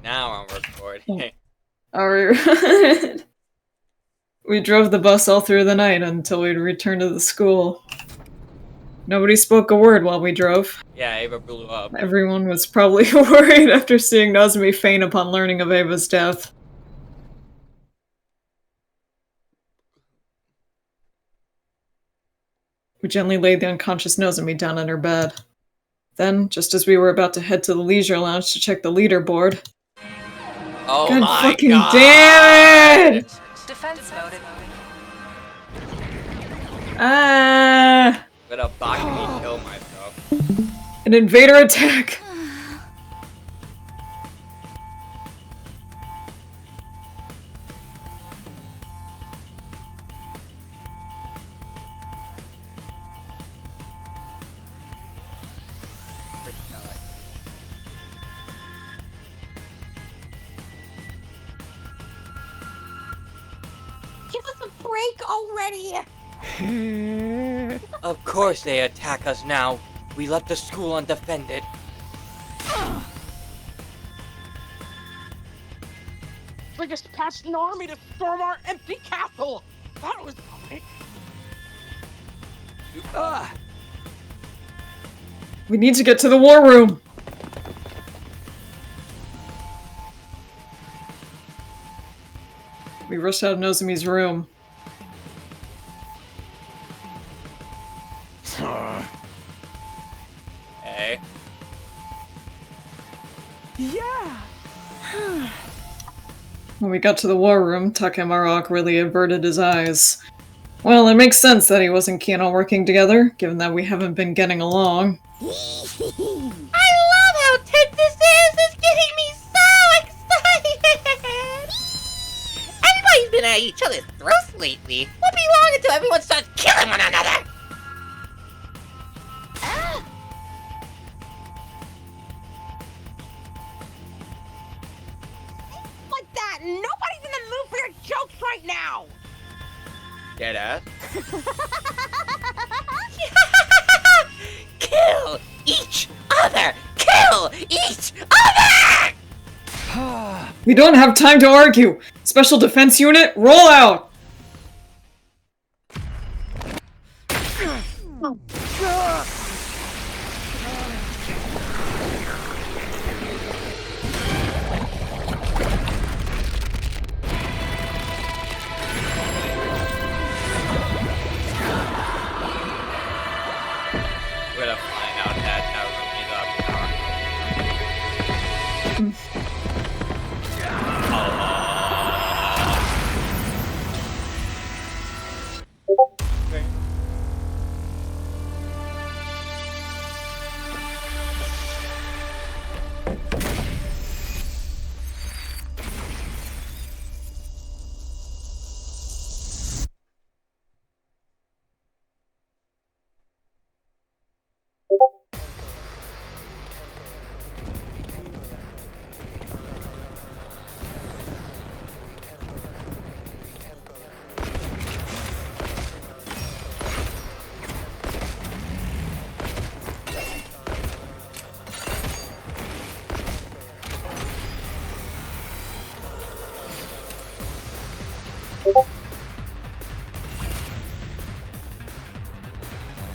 Now I'm recording. Alright. We drove the bus all through the night until we'd returned to the school. Nobody spoke a word while we drove. Yeah, Ava blew up. Everyone was probably worried after seeing Nozomi faint upon learning of Ava's death. We gently laid the unconscious Nozomi down on her bed. Then, just as we were about to head to the leisure lounge to check the leaderboard... Oh God my fucking god! damn it! Defense mode. Ah! I'm gonna Bakumi kill myself. An invader attack! Give us a break already! Of course they attack us now. We left the school undefended. They just passed an army to storm our empty castle! That was quick! We need to get to the war room! We rushed out of Nozomi's room. Hey. Yeah! When we got to the war room, Takemaru awkwardly averted his eyes. Well, it makes sense that he wasn't keen on working together, given that we haven't been getting along. I love how tense this is! It's getting me so excited! Everybody's been at each other's throats lately. Won't be long until everyone starts killing one another! Like that! Nobody's in the mood for your jokes right now! Deadass. Kill each other! Kill each other! We don't have time to argue! Special Defense Unit, roll out! We're gonna find out that Narumi's up now.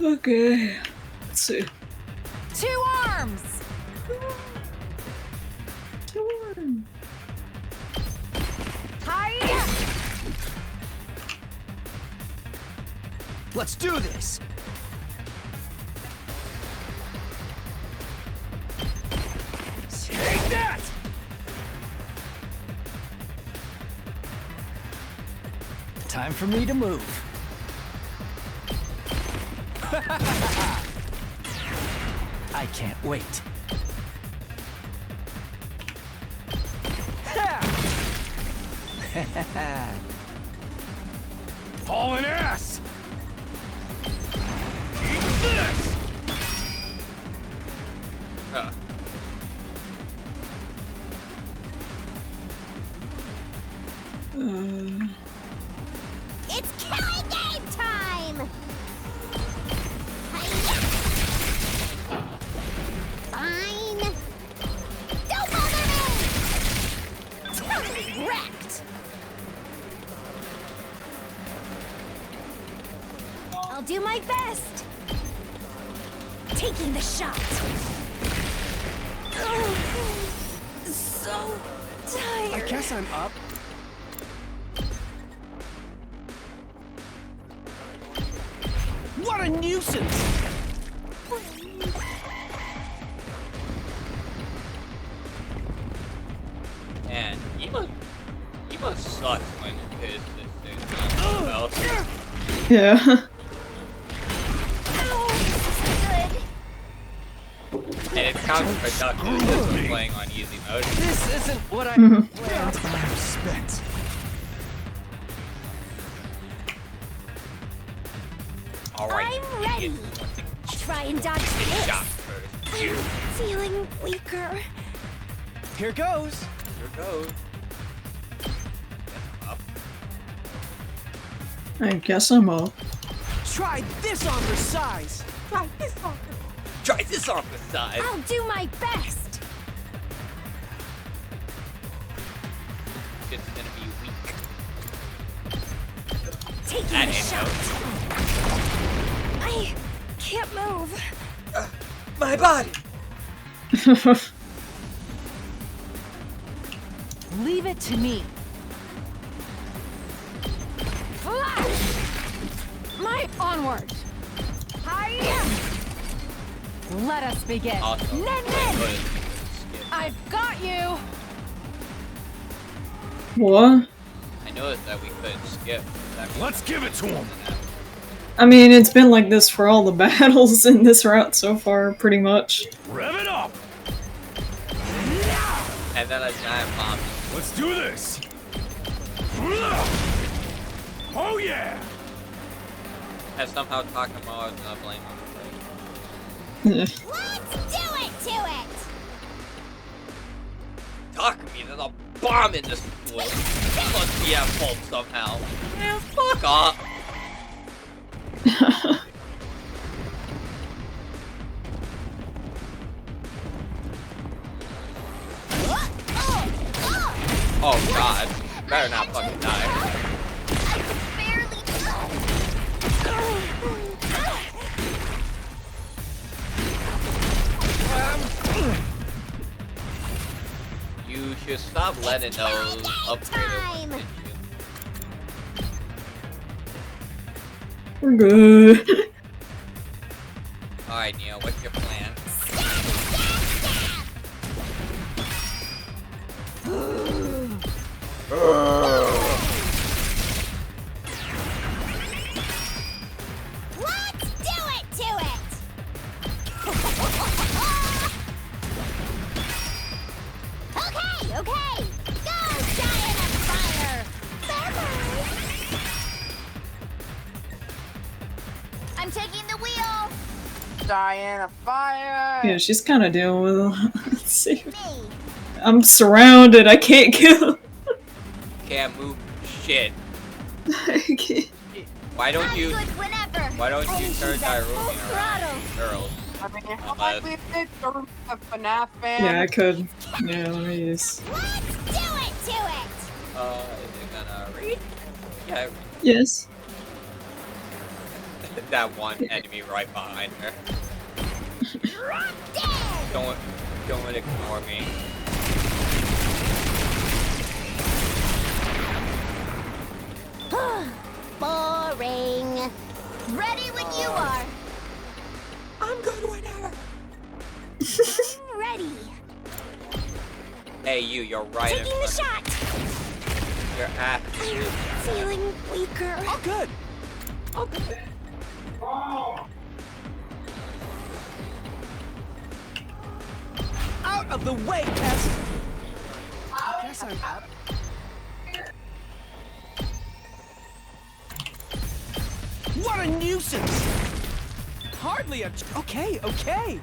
Okay, let's see. Two arms! Hi! Let's do this! Take that! Time for me to move. I can't wait. Hauling ass! Eat this! It's killing game time! Fine! Don't bother me! I'll do my best. Taking the shot. So tired. I guess I'm up. What a nuisance! And he must suck when his else. Yeah. And it's counterproductive just playing on easy mode. This isn't what I planned. I respect. Alright. I'm ready. Try and dodge this. Shot first. I'm feeling weaker. Here goes. Here goes. Up. I guess I'm up. Try this on for size. Try this on the side. I'll do my best. It's gonna be weak. Taking That the ain't shot. I can't move. My body. Leave it to me. Flash! My onward. Hiya! Let us begin. Also, Nen, nen. I've got you. What? I noticed that we couldn't skip. Let's give it to him. I mean, it's been like this for all the battles in this route so far, pretty much. Rev it up. And then a giant bomb. Let's do this. Oh yeah. And somehow Takamo is not blame on Let's do it to it. Takami, there's a bomb in this school. That must be at fault somehow. Man, fuck off. Oh god. Better not fucking die. You should stop letting those upgrade hit you. We're good. Alright, Neo, what's your plan? Let's do it to it. Okay, okay. Go, giant of fire. Bye-bye. I'm taking the wheel. Diana fire. Yeah, she's kind of dealing with it. Let's see. Me. I'm surrounded. I can't kill. Can't move shit. I can't. Why don't I'm you good whenever. why don't you Only turn she's at full Dairumi around, throttle. girls? I mean, how likely is it you're a FNAF fan? Yeah, I could. Yeah, let me use. Let's do it to it. Is it gonna read? Yeah, Yes. that one enemy right behind her. Drop dead. Don't ignore me. Boring. Ready when you are. I'm good whenever. I'm ready. Hey you're right in Taking the front of shot. me. Your ass I'm is feeling weaker. Oh good. oh good. Out of the way, Tess. I guess I'm up. What a nuisance! Hardly a. Okay, okay.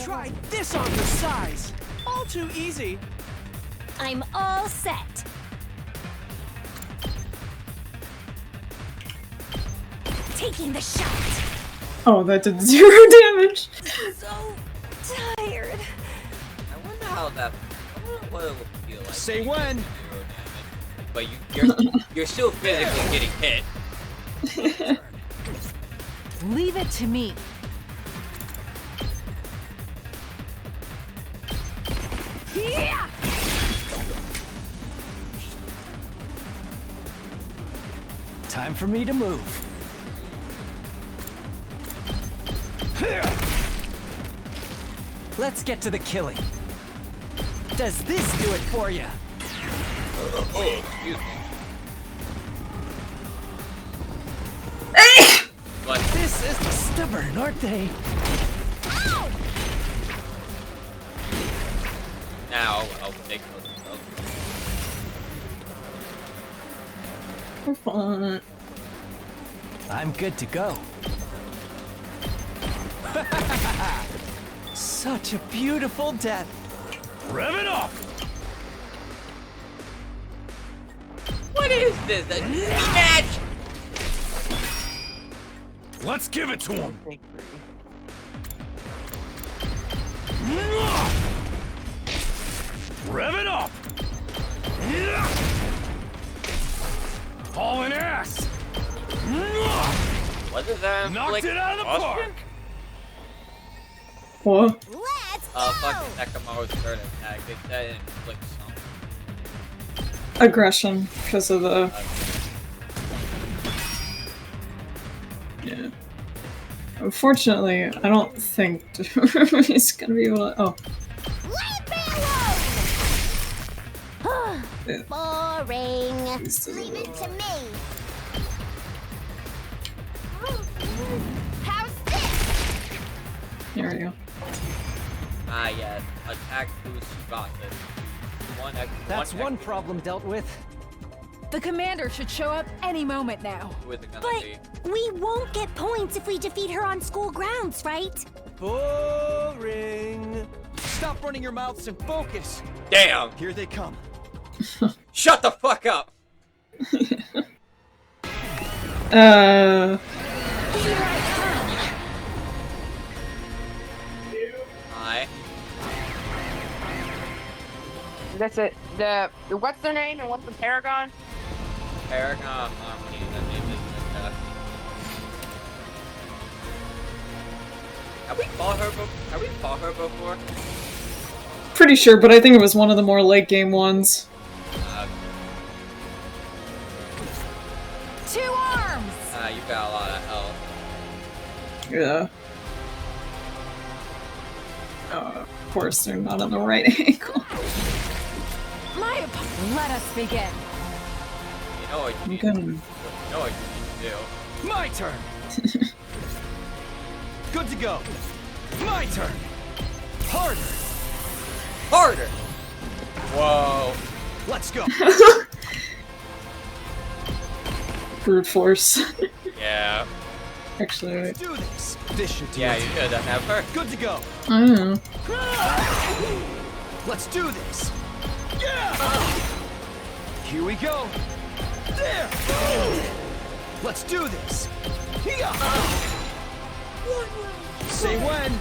Try this on for size. All too easy. I'm all set. Taking the shot. Oh, that did 0 damage. So tired. I wonder how that I wonder what it would feel like. Say being when. 0 damage. but you're still physically getting hit. Leave it to me. Yeah! Time for me to move. Let's get to the killing. Does this do it for you? Oh, excuse me. What? This is stubborn, aren't they? Now I'll take those. For fun. I'm good to go. Such a beautiful death. Rev it up! What is this? A match? Let's give it to him. Rev it up! Hauling ass! What is that? Knocked it out of the park! What? Let's go! Fucking Nekamaru's third attack. They said it inflicts something. Aggression, because of the... Yeah. Unfortunately, I don't think he's gonna be able to... Oh. Leave me alone! Boring. He's Leave it to me. How's this? Here we go. Ah, yes. Attack boost Shibata. That's one problem dealt with. The commander should show up any moment now. Who is it gonna But be? we won't get points if we defeat her on school grounds, right? Boring. Stop running your mouths and focus. Damn! Here they come. Shut the fuck up! Hi. That's it. The what's their name and what's the Paragon? Paragon Harmony, that name is Have we fought her before? Pretty sure, but I think it was one of the more late game ones. Two arms! You got a lot of health. Yeah. Of course, they're not on the right angle. Let us begin. You know what you I'm need gonna... to do. You know what you need to do. My turn. Good to go. My turn. Harder. Harder! Whoa. Let's go. Brute force. Yeah. Actually, wait. Let's do this. This should do Yeah, it. you should have her. Good to go. I don't know. Let's do this. Yeah. Here we go. There. Let's do this. Here. Say when.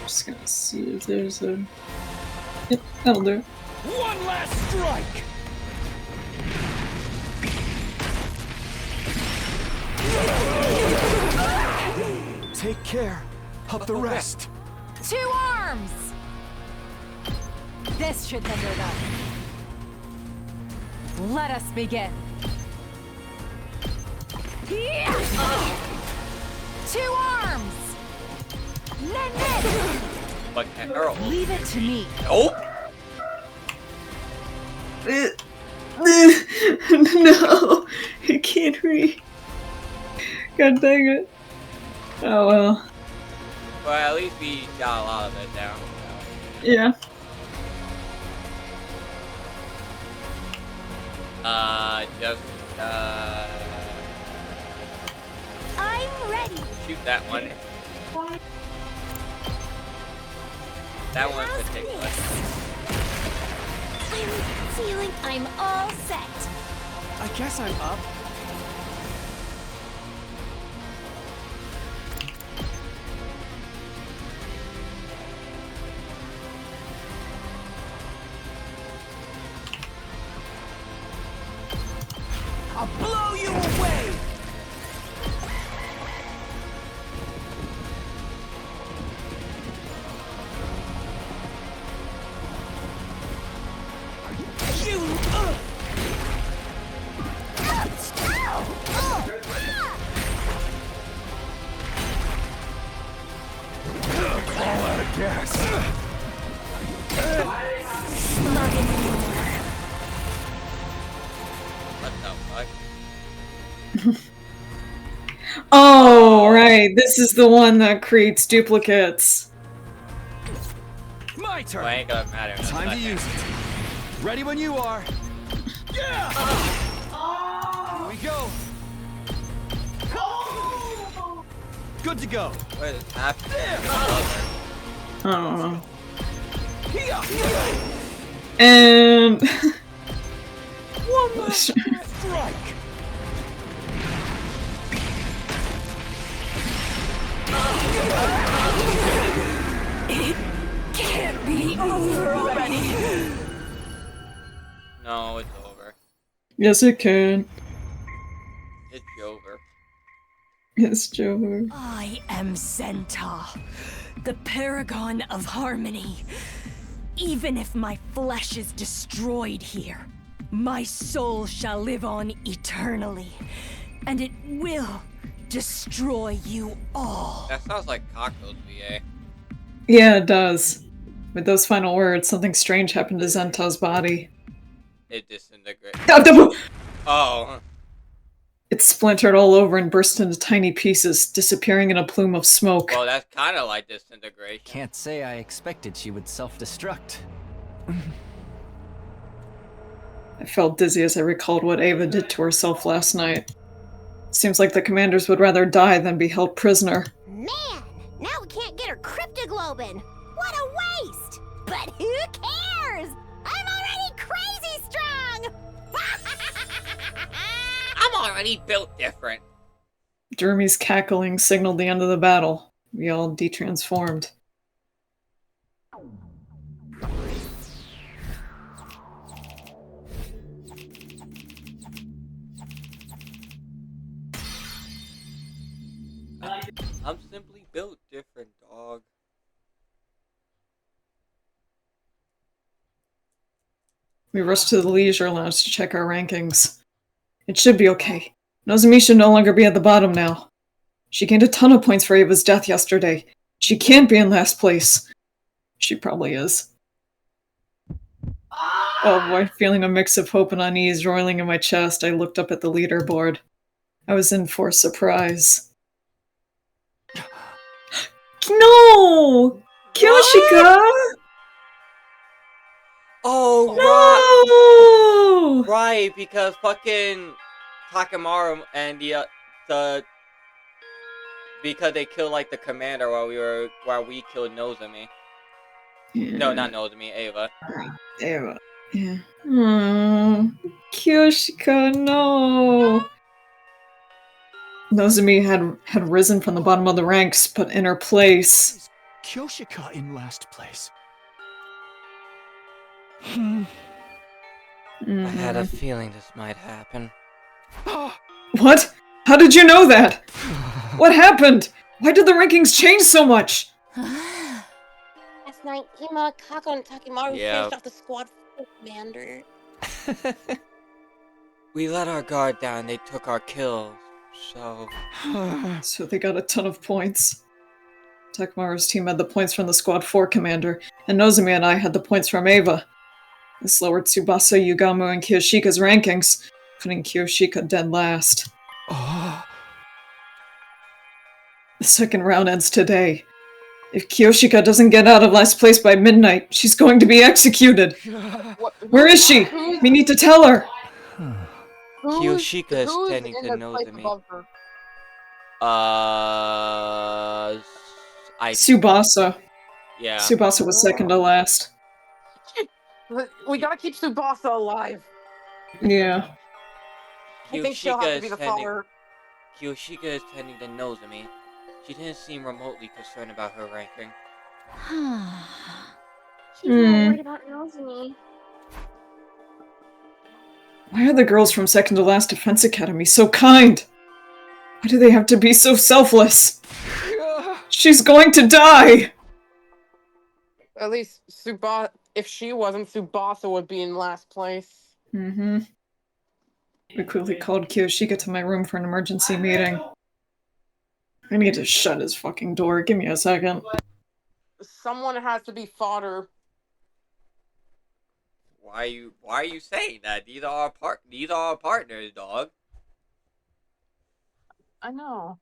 Just gonna see if there's a... Yep, that'll do. One last strike. Take care of the rest. Two arms! This should hinder them. Let us begin. Two arms! Nen! But Earl. Leave it to me. Nope. No! I can't read. God dang it. Oh well. Well, at least we got a lot of it down. Yeah. I'm ready. Shoot that one. That one could take us. I'm feeling I'm all set. I guess I'm up. Yes. What the fuck? Oh, right. This is the one that creates duplicates. My turn. Well, ain't gonna matter. in a Time to second. use it. Ready when you are. Yeah. Here we go. Good to go. What is happening? I don't know. And One last strike. Can't be over already. No, it's over. yes, it can. It's over. It's Joe. I am Zenta, the paragon of harmony. Even if my flesh is destroyed here, my soul shall live on eternally, and it will destroy you all. That sounds like Cocktail's VA. Yeah, it does. With those final words, something strange happened to Zenta's body. It disintegrates. Oh, Oh. it splintered all over and burst into tiny pieces, disappearing in a plume of smoke. Well, that's kind of like disintegration. Can't say I expected she would self-destruct. I felt dizzy as I recalled what Ava did to herself last night. Seems like the commanders would rather die than be held prisoner. Man, now we can't get her cryptoglobin. What a waste! But who cares? I'm already crazy strong! I'm already built different. Jeremy's cackling signaled the end of the battle. We all detransformed. I'm simply built different, dog. We rushed to the leisure lounge to check our rankings. It should be okay. Nozomi should no longer be at the bottom now. She gained a ton of points for Ava's death yesterday. She can't be in last place. She probably is. Oh boy, feeling a mix of hope and unease roiling in my chest, I looked up at the leaderboard. I was in for a surprise. No! Kyoshika! Oh, No! right, because fucking Takemaru and the because they killed like the commander while we killed Nozomi. No, not Nozomi, Ava. Ava. Yeah. Oh, Kyoshika, no! Nozomi had risen from the bottom of the ranks, but in her place. Is Kyoshika in last place? I had a feeling this might happen. What? How did you know that? What happened? Why did the rankings change so much? Last night, Hima, Kako, and Takimaru Yeah. finished off the squad for commander. We let our guard down, they took our kills, so... So they got a ton of points. Takemaru's team had the points from the Squad 4 commander, and Nozomi and I had the points from Ava. This lowered Tsubasa, Yugamu, and Kiyoshika's rankings, putting Kiyoshika dead last. The second round ends today. If Kiyoshika doesn't get out of last place by midnight, she's going to be executed. Where is she? We need to tell her. Kiyoshika is who's standing in to the place Nozomi. above her? Tsubasa. Yeah. Tsubasa was second to last. We gotta keep Tsubasa alive. Yeah. I think she'll have to be the follower. Kiyoshika is tending to Nozomi. She didn't seem remotely concerned about her ranking. She's not worried about Nozomi. Why are the girls from second to last Defense Academy so kind? Why do they have to be so selfless? She's going to die! At least if she wasn't, Tsubasa would be in last place. Mm-hmm. We quickly called Kiyoshika to my room for an emergency meeting. I need to shut his fucking door. Give me a second. Someone has to be fodder. Why are you saying that? These are our partners, dog. I know.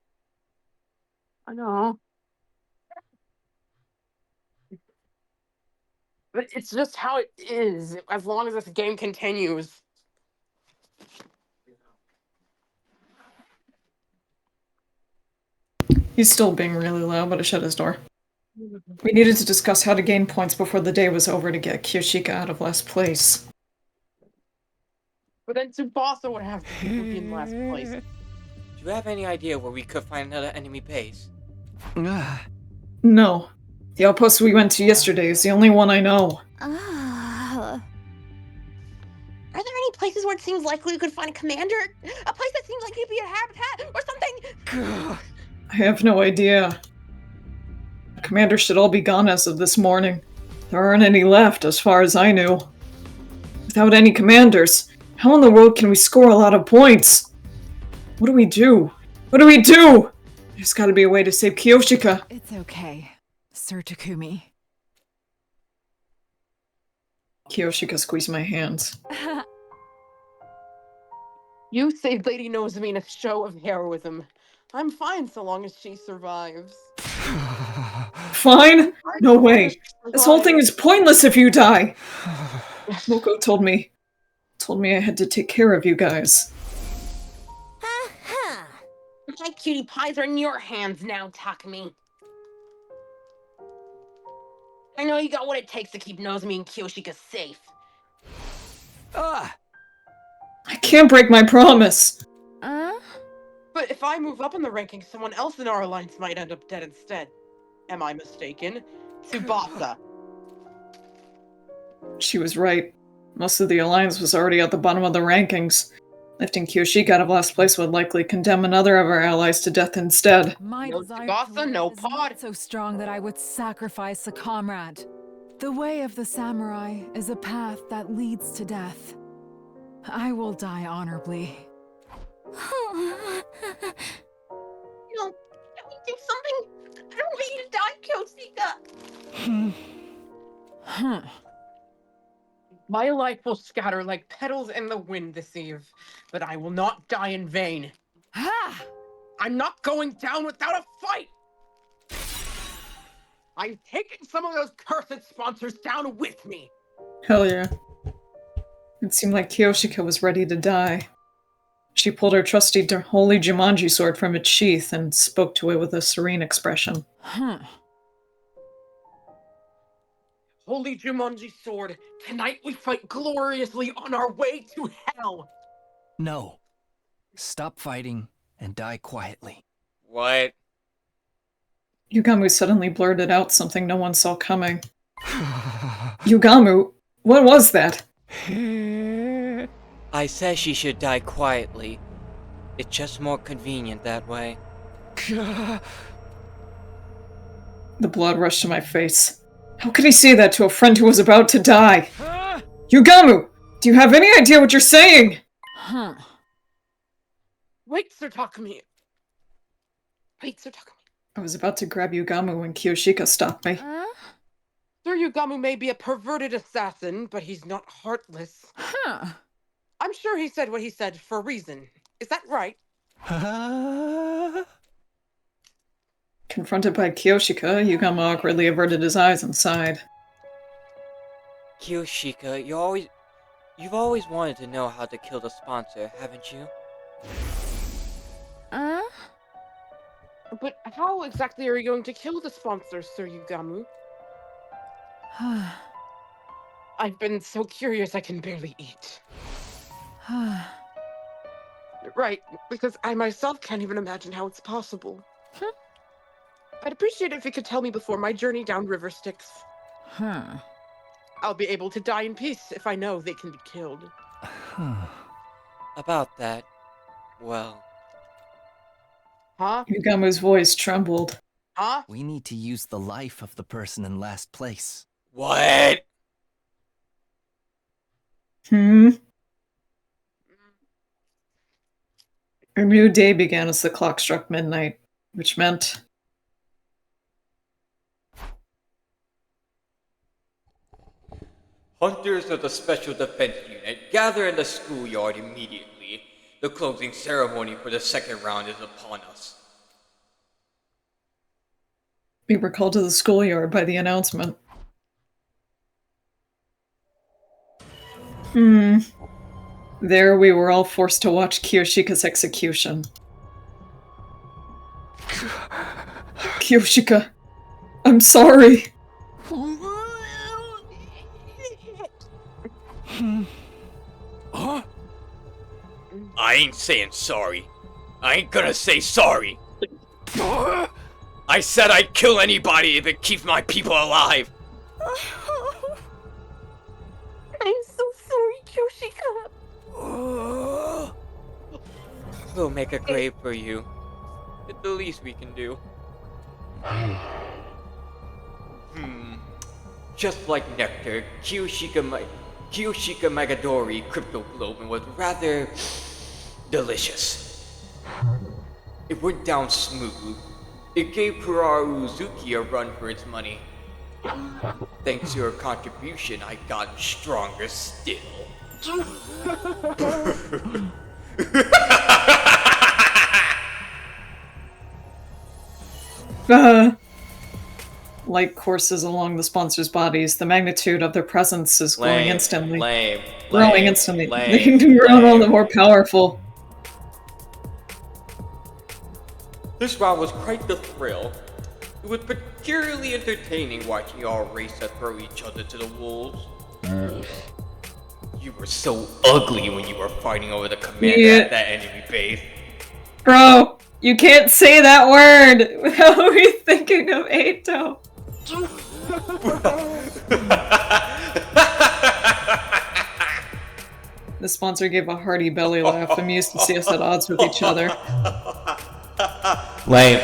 I know. But it's just how it is, as long as this game continues. He's still being really loud, but I shut his door. We needed to discuss how to gain points before the day was over to get Kyoshika out of last place. But then Tsubasa would have to be in last place. Do you have any idea where we could find another enemy base? No. The outpost we went to yesterday is the only one I know. Are there any places where it seems likely we could find a commander? A place that seems like it'd be a habitat or something? I have no idea. The commanders should all be gone as of this morning. There aren't any left, as far as I knew. Without any commanders, how in the world can we score a lot of points? What do we do? What do we do? There's gotta be a way to save Kyoshika. It's okay, Sir Takumi. Kyoshika squeezed my hands. You saved Lady Nozomi in a show of heroism. I'm fine so long as she survives. Fine? No way. This whole thing is pointless if you die. Moko told me I had to take care of you guys. My cutie pies are in your hands now, Takumi. I know you got what it takes to keep Nozomi and Kyoshika safe. I can't break my promise. But if I move up in the rankings, someone else in our alliance might end up dead instead. Am I mistaken? Tsubasa. She was right. Most of the alliance was already at the bottom of the rankings. Lifting Kyoshika out of last place would likely condemn another of our allies to death instead. My No desire Tsubasa, to live no is pod. not so strong that I would sacrifice a comrade. The way of the samurai is a path that leads to death. I will die honorably. No, can we do something? I don't want you to die, Kyoshika. My life will scatter like petals in the wind this eve, but I will not die in vain. Ha! I'm not going down without a fight! I'm taking some of those cursed sponsors down with me! Hell yeah. It seemed like Kyoshika was ready to die. She pulled her trusty holy Jumanji sword from its sheath and spoke to it with a serene expression. Holy Jumanji sword, tonight we fight gloriously on our way to hell! No. Stop fighting and die quietly. What? Yugamu suddenly blurted out something no one saw coming. Yugamu, what was that? I said she should die quietly. It's just more convenient that way. The blood rushed to my face. How could he say that to a friend who was about to die? Yugamu! Do you have any idea what you're saying? Wait, Sir Takumi. Wait, Sir Takumi. I was about to grab Yugamu when Kyoshika stopped me. Sir Yugamu may be a perverted assassin, but he's not heartless. I'm sure he said what he said for a reason. Is that right? Confronted by Kyoshika, Yugamu awkwardly averted his eyes and sighed. Kyoshika, you've always wanted to know how to kill the sponsor, haven't you? But how exactly are you going to kill the sponsor, Sir Yugamu? I've been so curious I can barely eat. Right, because I myself can't even imagine how it's possible. I'd appreciate it if you could tell me before my journey down River Styx. I'll be able to die in peace if I know they can be killed. About that, well... Huh? Yugamu's voice trembled. Huh? We need to use the life of the person in last place. What? A new day began as the clock struck midnight, which meant... Hunters of the Special Defense Unit, gather in the schoolyard immediately. The closing ceremony for the second round is upon us. We were called to the schoolyard by the announcement. There we were all forced to watch Kiyoshika's execution. Kiyoshika, I'm sorry. Huh? I ain't saying sorry. I ain't gonna say sorry. I said I'd kill anybody if it keeps my people alive. I'm so sorry, Kyoshika. We'll make a grave for you. It's the least we can do. Just like Nectar, Kiyoshika Magadori Crypto Globin was rather delicious. It went down smooth. It gave Puraru Uzuki a run for its money. Thanks to your contribution, I got stronger still. Like courses along the sponsors' bodies, the magnitude of their presence is growing instantly. Growing instantly. They can grow all the more powerful. This round was quite the thrill. It was particularly entertaining watching y'all race to throw each other to the wolves. You were so ugly when you were fighting over the commander at that enemy base. Bro, you can't say that word without me thinking of Eito. The sponsor gave a hearty belly laugh, amused to see us at odds with each other. Lame.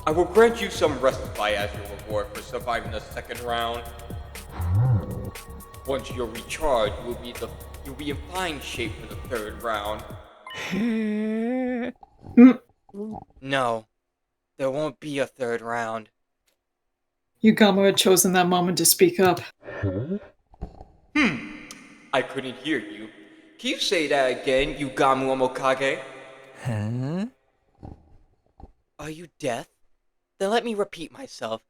I will grant you some respite as your reward for surviving the second round. Once you're recharged, you'll be in fine shape for the third round. No, there won't be a third round. Yugamo had chosen that moment to speak up. I couldn't hear you. Can you say that again, Yugamu Omokage? Huh? Are you deaf? Then let me repeat myself.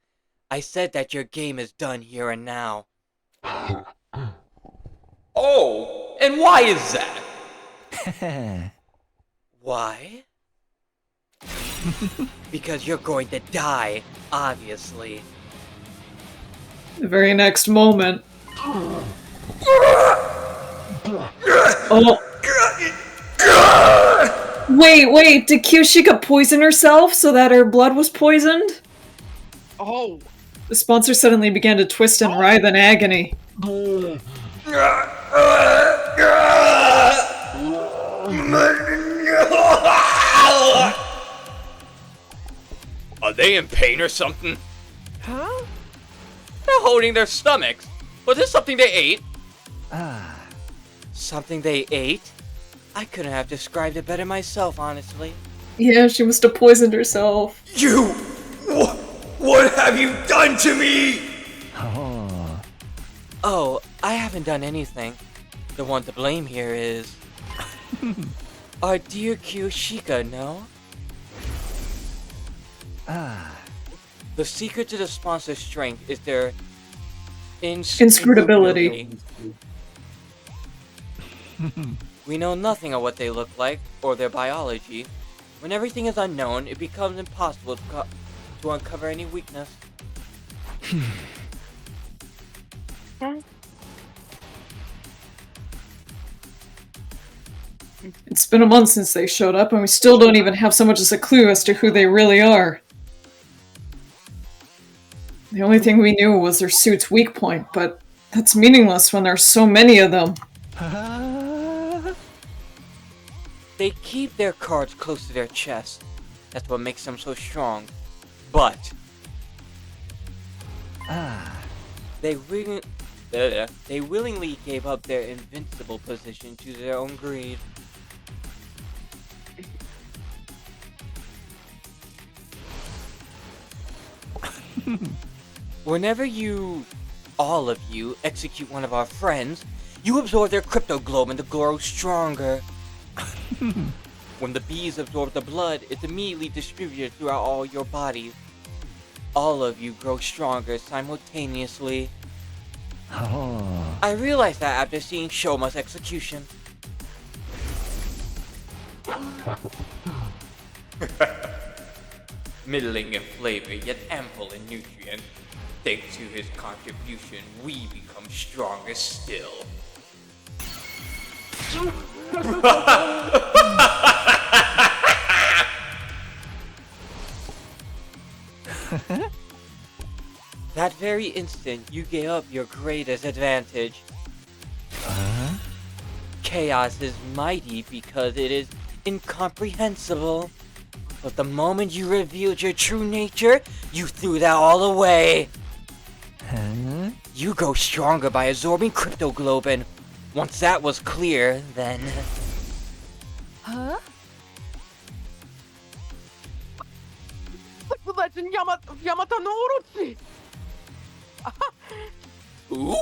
I said that your game is done here and now. Oh, and why is that? Why? Because you're going to die, obviously. The very next moment. Oh. Wait, did Kyoshika poison herself so that her blood was poisoned? Oh. The sponsor suddenly began to twist and writhe in agony. Are they in pain or something? Huh? They're holding their stomachs. Was this something they ate? Something they ate? I couldn't have described it better myself, honestly. Yeah, she must have poisoned herself. You! What have you done to me? Oh, I haven't done anything. The one to blame here is... our dear Kiyoshika, no? The secret to the sponsor's strength is their inscrutability. We know nothing of what they look like, or their biology. When everything is unknown, it becomes impossible to uncover any weakness. It's been a month since they showed up, and we still don't even have so much as a clue as to who they really are. The only thing we knew was their suit's weak point, but that's meaningless when there's so many of them. They keep their cards close to their chest. That's what makes them so strong. But... They willingly gave up their invincible position to their own greed. Whenever all of you, execute one of our friends, you absorb their cryptoglobin to grow stronger. When the bees absorb the blood, it's immediately distributed throughout all your bodies. All of you grow stronger simultaneously. Oh. I realized that after seeing Shoma's execution. Middling in flavor, yet ample in nutrient. Thanks to his contribution, we become stronger still. That very instant, you gave up your greatest advantage. Chaos is mighty because it is incomprehensible. But the moment you revealed your true nature, you threw that all away. You grow stronger by absorbing cryptoglobin. Once that was clear, then... Huh? Like the legend Yamata no Orochi! Ooh?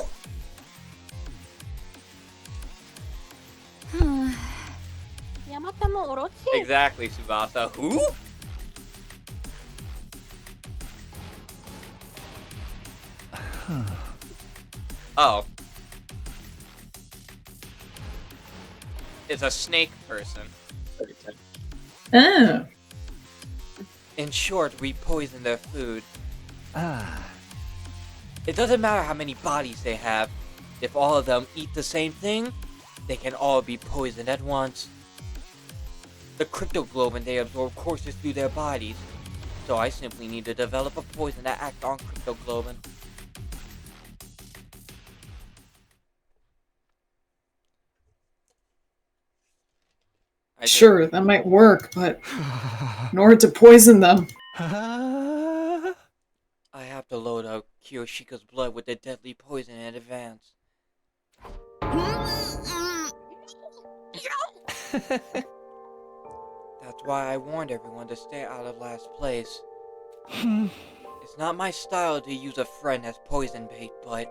Yamata no Orochi? Exactly, Tsubasa. Who? Oh. It's a snake person. Oh. In short, we poison their food. Ah. It doesn't matter how many bodies they have. If all of them eat the same thing, they can all be poisoned at once. The cryptoglobin they absorb courses through their bodies, so I simply need to develop a poison that acts on cryptoglobin. Sure, that might work, but in order to poison them... I have to load up Kiyoshika's blood with the deadly poison in advance. That's why I warned everyone to stay out of last place. It's not my style to use a friend as poison bait, but...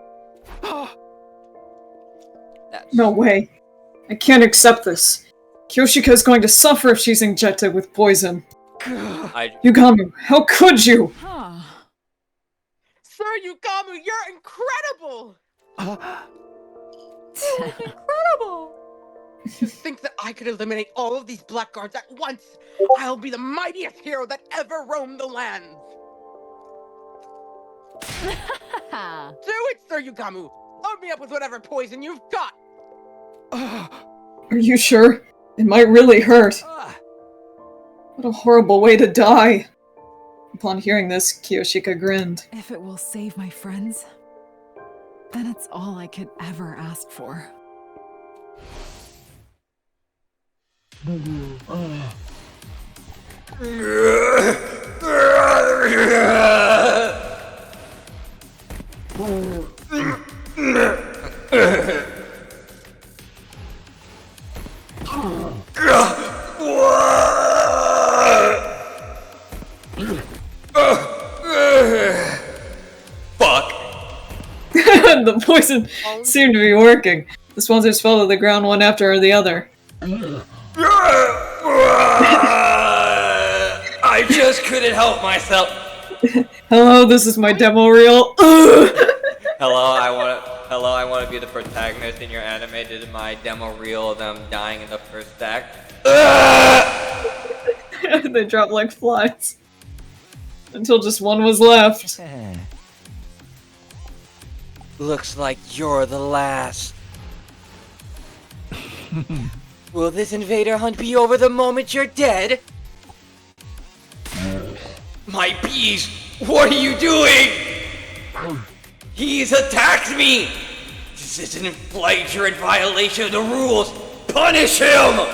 That's... No way. I can't accept this. Kiyoshika is going to suffer if she's injected with poison. Yugamu, how could you? Huh. Sir Yugamu, you're incredible! Incredible! To think that I could eliminate all of these blackguards at once! I'll be the mightiest hero that ever roamed the lands! Do it, Sir Yugamu! Load me up with whatever poison you've got! Are you sure? It might really hurt. What a horrible way to die. Upon hearing this, Kiyoshika grinned. If it will save my friends, then it's all I could ever ask for. Fuck. The poison seemed to be working. The sponsors fell to the ground one after the other. I just couldn't help myself. Hello, this is my demo reel. Hello, I want to be the protagonist in your anime. This is my demo reel of them dying in the first act. They dropped like flies. Until just one was left. Looks like you're the last. Will this invader hunt be over the moment you're dead? My bees! What are you doing? He's attacked me! This isn't flagrant violation of the rules! Punish him!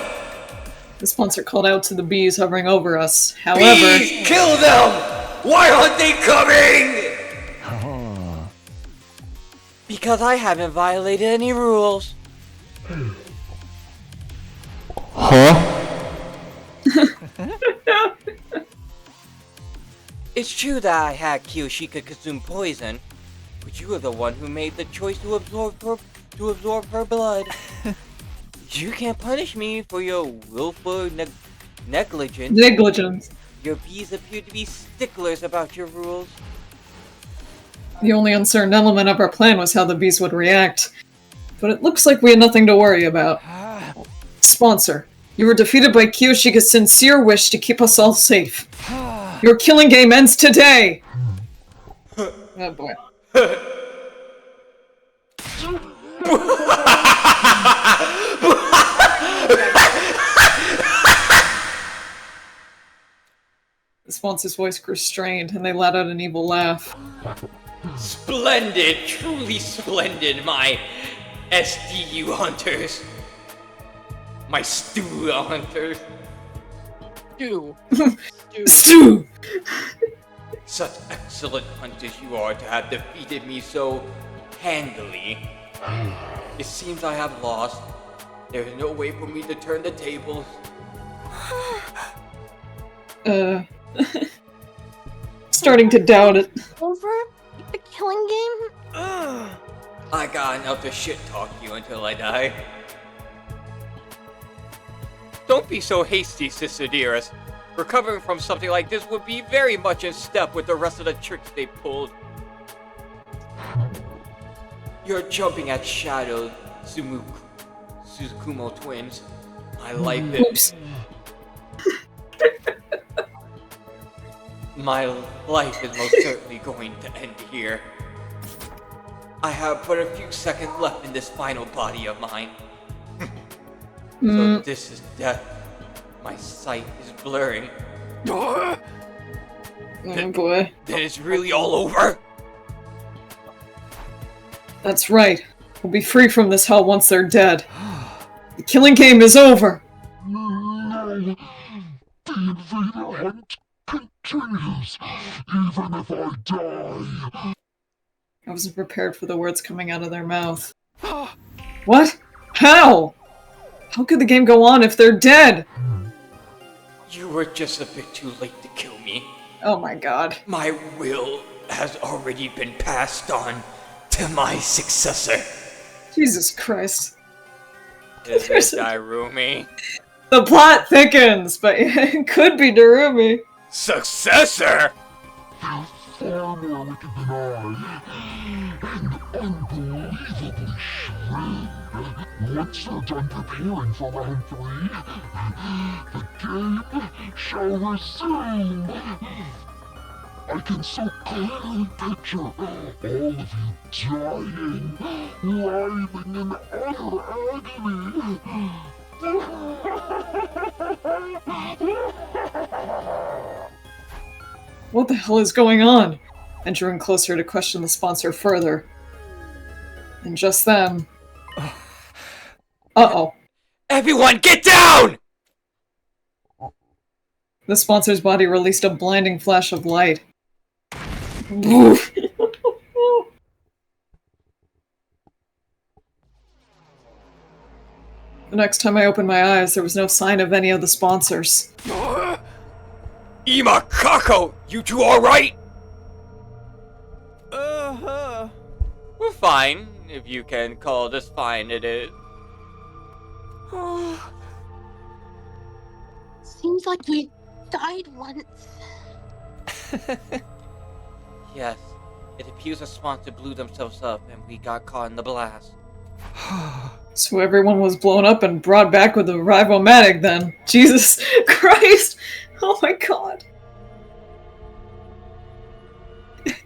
The sponsor called out to the bees hovering over us. However... Bees! Kill them! Why aren't they coming? Because I haven't violated any rules. It's true that I had Kiyoshika consume poison, But you are the one who made the choice to absorb her blood. You can't punish me for your willful negligence. Negligence. Your bees appear to be sticklers about your rules. The only uncertain element of our plan was how the bees would react. But it looks like we had nothing to worry about. Sponsor, you were defeated by Kiyoshiga's sincere wish to keep us all safe. Your killing game ends today! Oh boy. The sponsor's voice grew strained, and they let out an evil laugh. Splendid, truly splendid, my SDU hunters. My stew hunters. Stew. Stew! Such excellent hunters you are to have defeated me so handily. It seems I have lost. There is no way for me to turn the tables. Starting to doubt it. Over? The killing game? I got enough to shit talk you until I die. Don't be so hasty, Sister Dearest. Recovering from something like this would be very much in step with the rest of the tricks they pulled. You're jumping at Shadow Suzukumo twins. My life is... My life is most certainly going to end here. I have but a few seconds left in this final body of mine. So this is death. My sight is blurring. Oh boy. Then it's really all over? That's right. We'll be free from this hell once they're dead. The killing game is over! No. The invader hunt continues, even if I die. I wasn't prepared for the words coming out of their mouth. What? How? How could the game go on if they're dead? You were just a bit too late to kill me. Oh my god. My will has already been passed on to my successor. Jesus Christ. Is it Darumi? The plot thickens, but it could be Darumi. Successor? You're far more wicked than I, and unbelievably shrewd. Once they're done preparing for round 3, the game shall resume. I can so clearly picture all of you dying, writhing in utter agony. What the hell is going on? Entering closer to question the sponsor further. And just then... Uh-oh. Everyone get down! The sponsor's body released a blinding flash of light. The next time I opened my eyes, there was no sign of any of the sponsors. Imakako, you two alright? We're fine, if you can call this fine it is. Seems like we died once. Yes, it appears the sponsor blew themselves up and we got caught in the blast. So everyone was blown up and brought back with a Rivomatic then. Jesus Christ! Oh my god.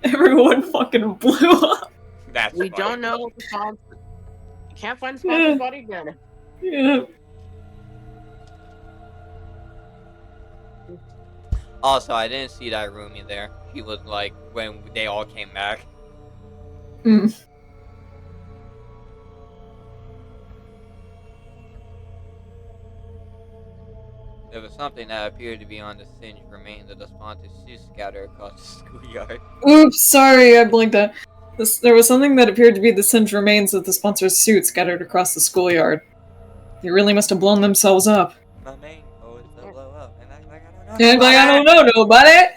Everyone fucking blew up. That's We funny. don't know the sponsor. Can't find the sponsor's body again. Yeah. Also, I didn't see that Rumi there. He was like when they all came back. Mm. There was something that appeared to be on the singed remains of the sponsor's suit scattered across the schoolyard. Oops, sorry, I blinked out. There was something that appeared to be the singed remains of the sponsor's suit scattered across the schoolyard. They really must have blown themselves up. My main goal is to blow up, and act like I don't know. Yeah, like I don't know nobody!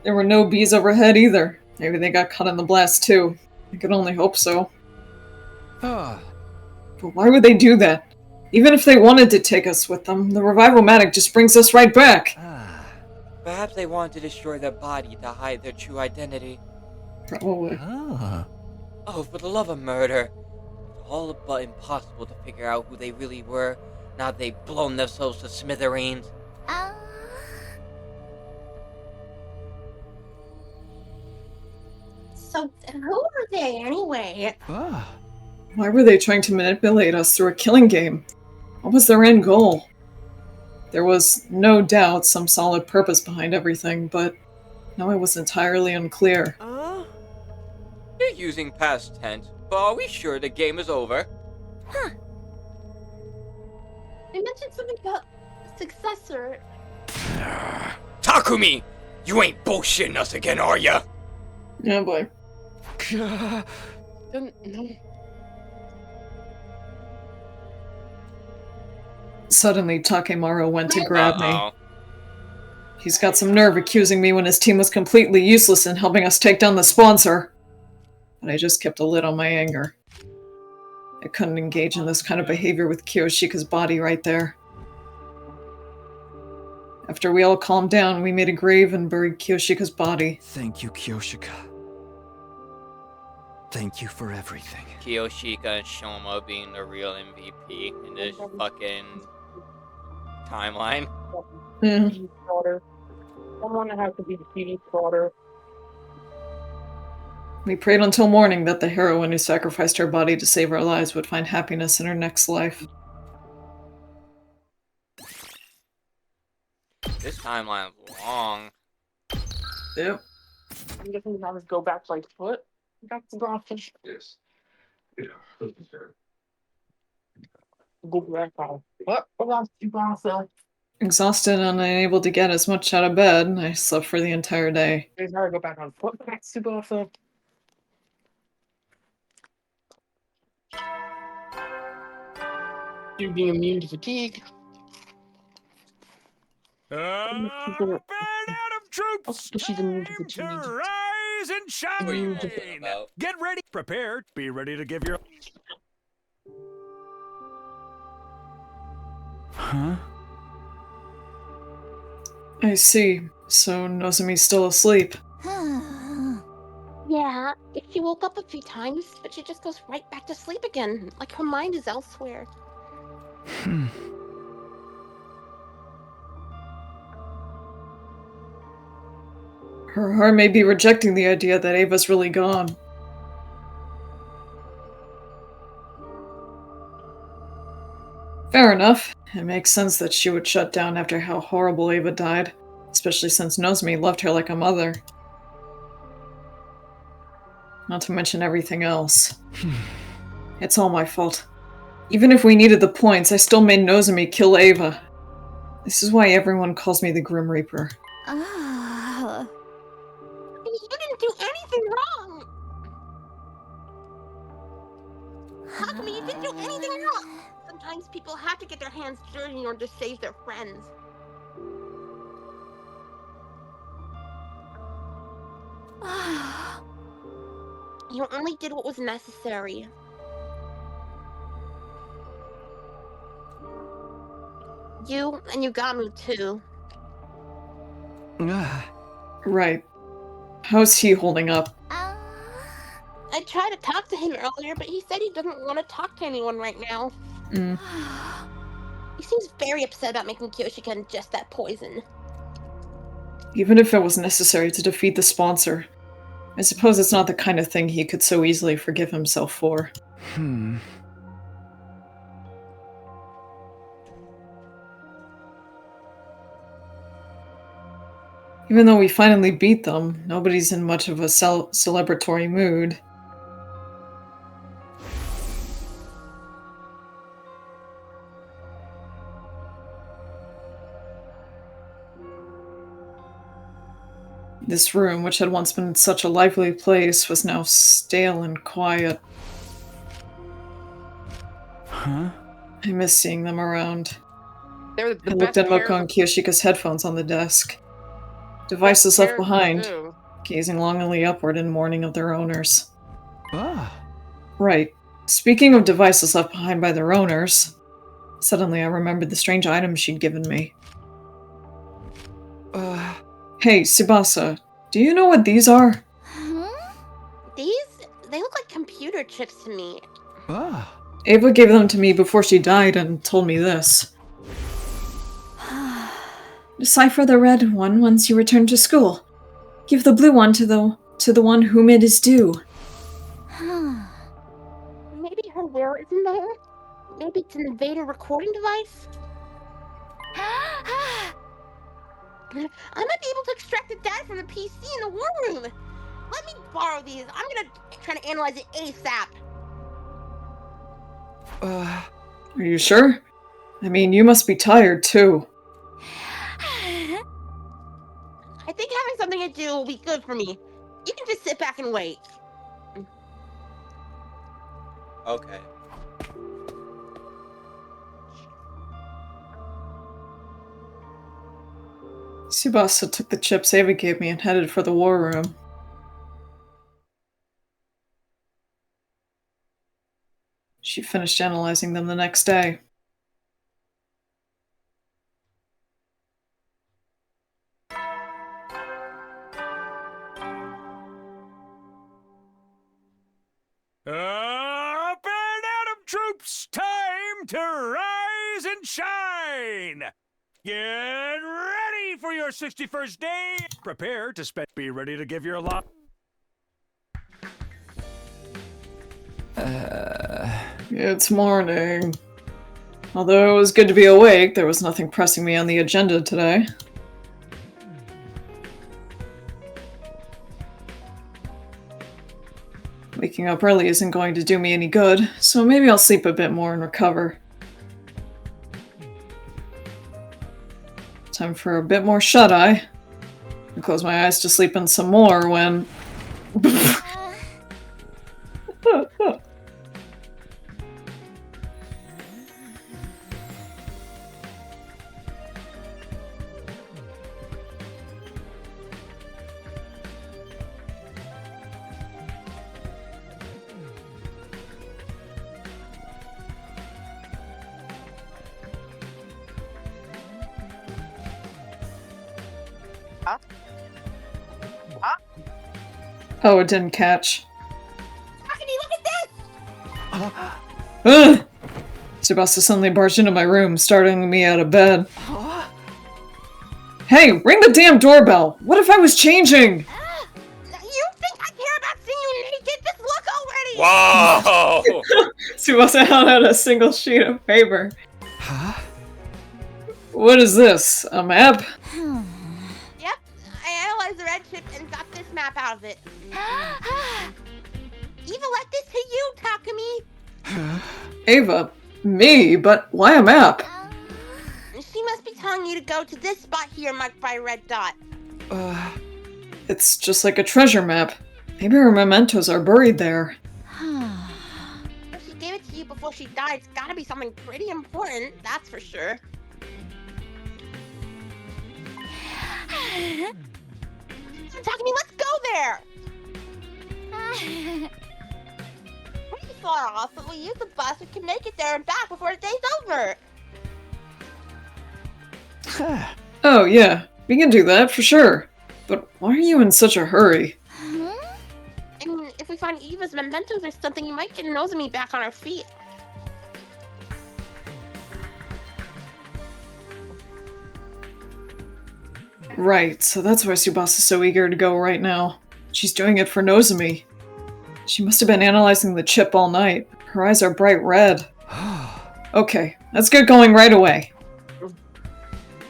There were no bees overhead either. Maybe they got caught in the blast too. I could only hope so. Ah. But why would they do that? Even if they wanted to take us with them, the revival-matic just brings us right back. Perhaps they wanted to destroy their body to hide their true identity. Probably. Oh, for the love of murder. It's all but impossible to figure out who they really were, now that they've blown themselves to smithereens. So, who are they anyway? Why were they trying to manipulate us through a killing game? What was their end goal? There was no doubt some solid purpose behind everything, but now it was entirely unclear. You're using past tense, but are we sure the game is over? Huh. They mentioned something about a successor. Takumi! You ain't bullshitting us again, are ya? Yeah, boy. No. Suddenly, Takemaru went to grab me. He's got some nerve accusing me when his team was completely useless in helping us take down the sponsor. But I just kept a lid on my anger. I couldn't engage in this kind of behavior with Kiyoshika's body right there. After we all calmed down, we made a grave and buried Kiyoshika's body. Thank you, Kiyoshika. Thank you for everything. Kiyoshika and Shoma being the real MVP in this fucking timeline. Daughter. Someone has to be the TV's daughter. We prayed until morning that the heroine who sacrificed her body to save our lives would find happiness in her next life. This timeline's long. Yep. I'm guessing we have to go back like foot. Back to Boston. Yes. Yeah. Go back out. What? Back to Boston. Exhausted and unable to get as much out of bed, I slept for the entire day. There's how to go back on foot. Back to Boston. You being immune to fatigue. Band of troops! She's immune to Time fatigue. to rise and shine! What are you talking about? Get ready, prepare, be ready to give your... Huh? I see. So Nozomi's still asleep. Yeah, she woke up a few times, but she just goes right back to sleep again, like her mind is elsewhere. Her heart may be rejecting the idea that Ava's really gone. Fair enough. It makes sense that she would shut down after how horrible Ava died, especially since Nozomi loved her like a mother. Not to mention everything else. It's all my fault. Even if we needed the points, I still made Nozomi kill Ava. This is why everyone calls me the Grim Reaper. You didn't do anything wrong! Takumi, you didn't do anything wrong! Sometimes people have to get their hands dirty in order to save their friends. You only did what was necessary. You and Yugami too. Right. How's he holding up? I tried to talk to him earlier, but he said he doesn't want to talk to anyone right now. He seems very upset about making Kiyoshika ingest that poison. Even if it was necessary to defeat the sponsor, I suppose it's not the kind of thing he could so easily forgive himself for. Even though we finally beat them, nobody's in much of a celebratory mood. This room, which had once been such a lively place, was now stale and quiet. Huh? I miss seeing them around. They're the I best looked at pair Moko and Kiyoshika's headphones on the desk. Devices pair left to behind, do. gazing longingly upward in mourning of their owners. Right. Speaking of devices left behind by their owners, suddenly I remembered the strange items she'd given me. Hey, Tsubasa, do you know what these are? They look like computer chips to me. Ava gave them to me before she died and told me this. Decipher the red one once you return to school. Give the blue one to the one whom it is due. Maybe her will is in there? Maybe it's an invader recording device? I might be able to extract the data from the PC in the war room. Let me borrow these. I'm gonna try to analyze it ASAP. Are you sure? I mean, you must be tired too. I think having something to do will be good for me. You can just sit back and wait. Okay. Tsubasa took the chips Ava gave me and headed for the war room. She finished analyzing them the next day. Up and Atom troops, time to rise and shine! Get ready for your 61st day! Prepare to spend. Be ready to give your lot. It's morning. Although it was good to be awake, there was nothing pressing me on the agenda today. Waking up early isn't going to do me any good, so maybe I'll sleep a bit more and recover. Time for a bit more shut-eye. I close my eyes to sleep in some more when... Oh, it didn't catch. Rockety, look at this! Ugh! Tsubasa suddenly barged into my room, starting me out of bed. Hey, ring the damn doorbell! What if I was changing? You think I care about seeing you naked? Just look already! Whoa! Tsubasa held out a single sheet of paper. Huh? What is this? A map? Yep, I analyzed the red chip and got this map out of it. Eva left this to you, Takumi. Ava? Me? But why a map? She must be telling you to go to this spot here marked by a red dot. It's just like a treasure map. Maybe her mementos are buried there. If she gave it to you before she died, it's gotta be something pretty important, that's for sure. Takumi, let's go there! Pretty far off, but we use the bus, we can make it there and back before the day's over. Oh yeah, we can do that for sure. But why are you in such a hurry? I mean, if we find Eva's mementos or something, you might get Nozomi back on her feet. Right, so that's why Tsubasa's so eager to go right now. She's doing it for Nozomi. She must have been analyzing the chip all night. Her eyes are bright red. Okay, let's get going right away.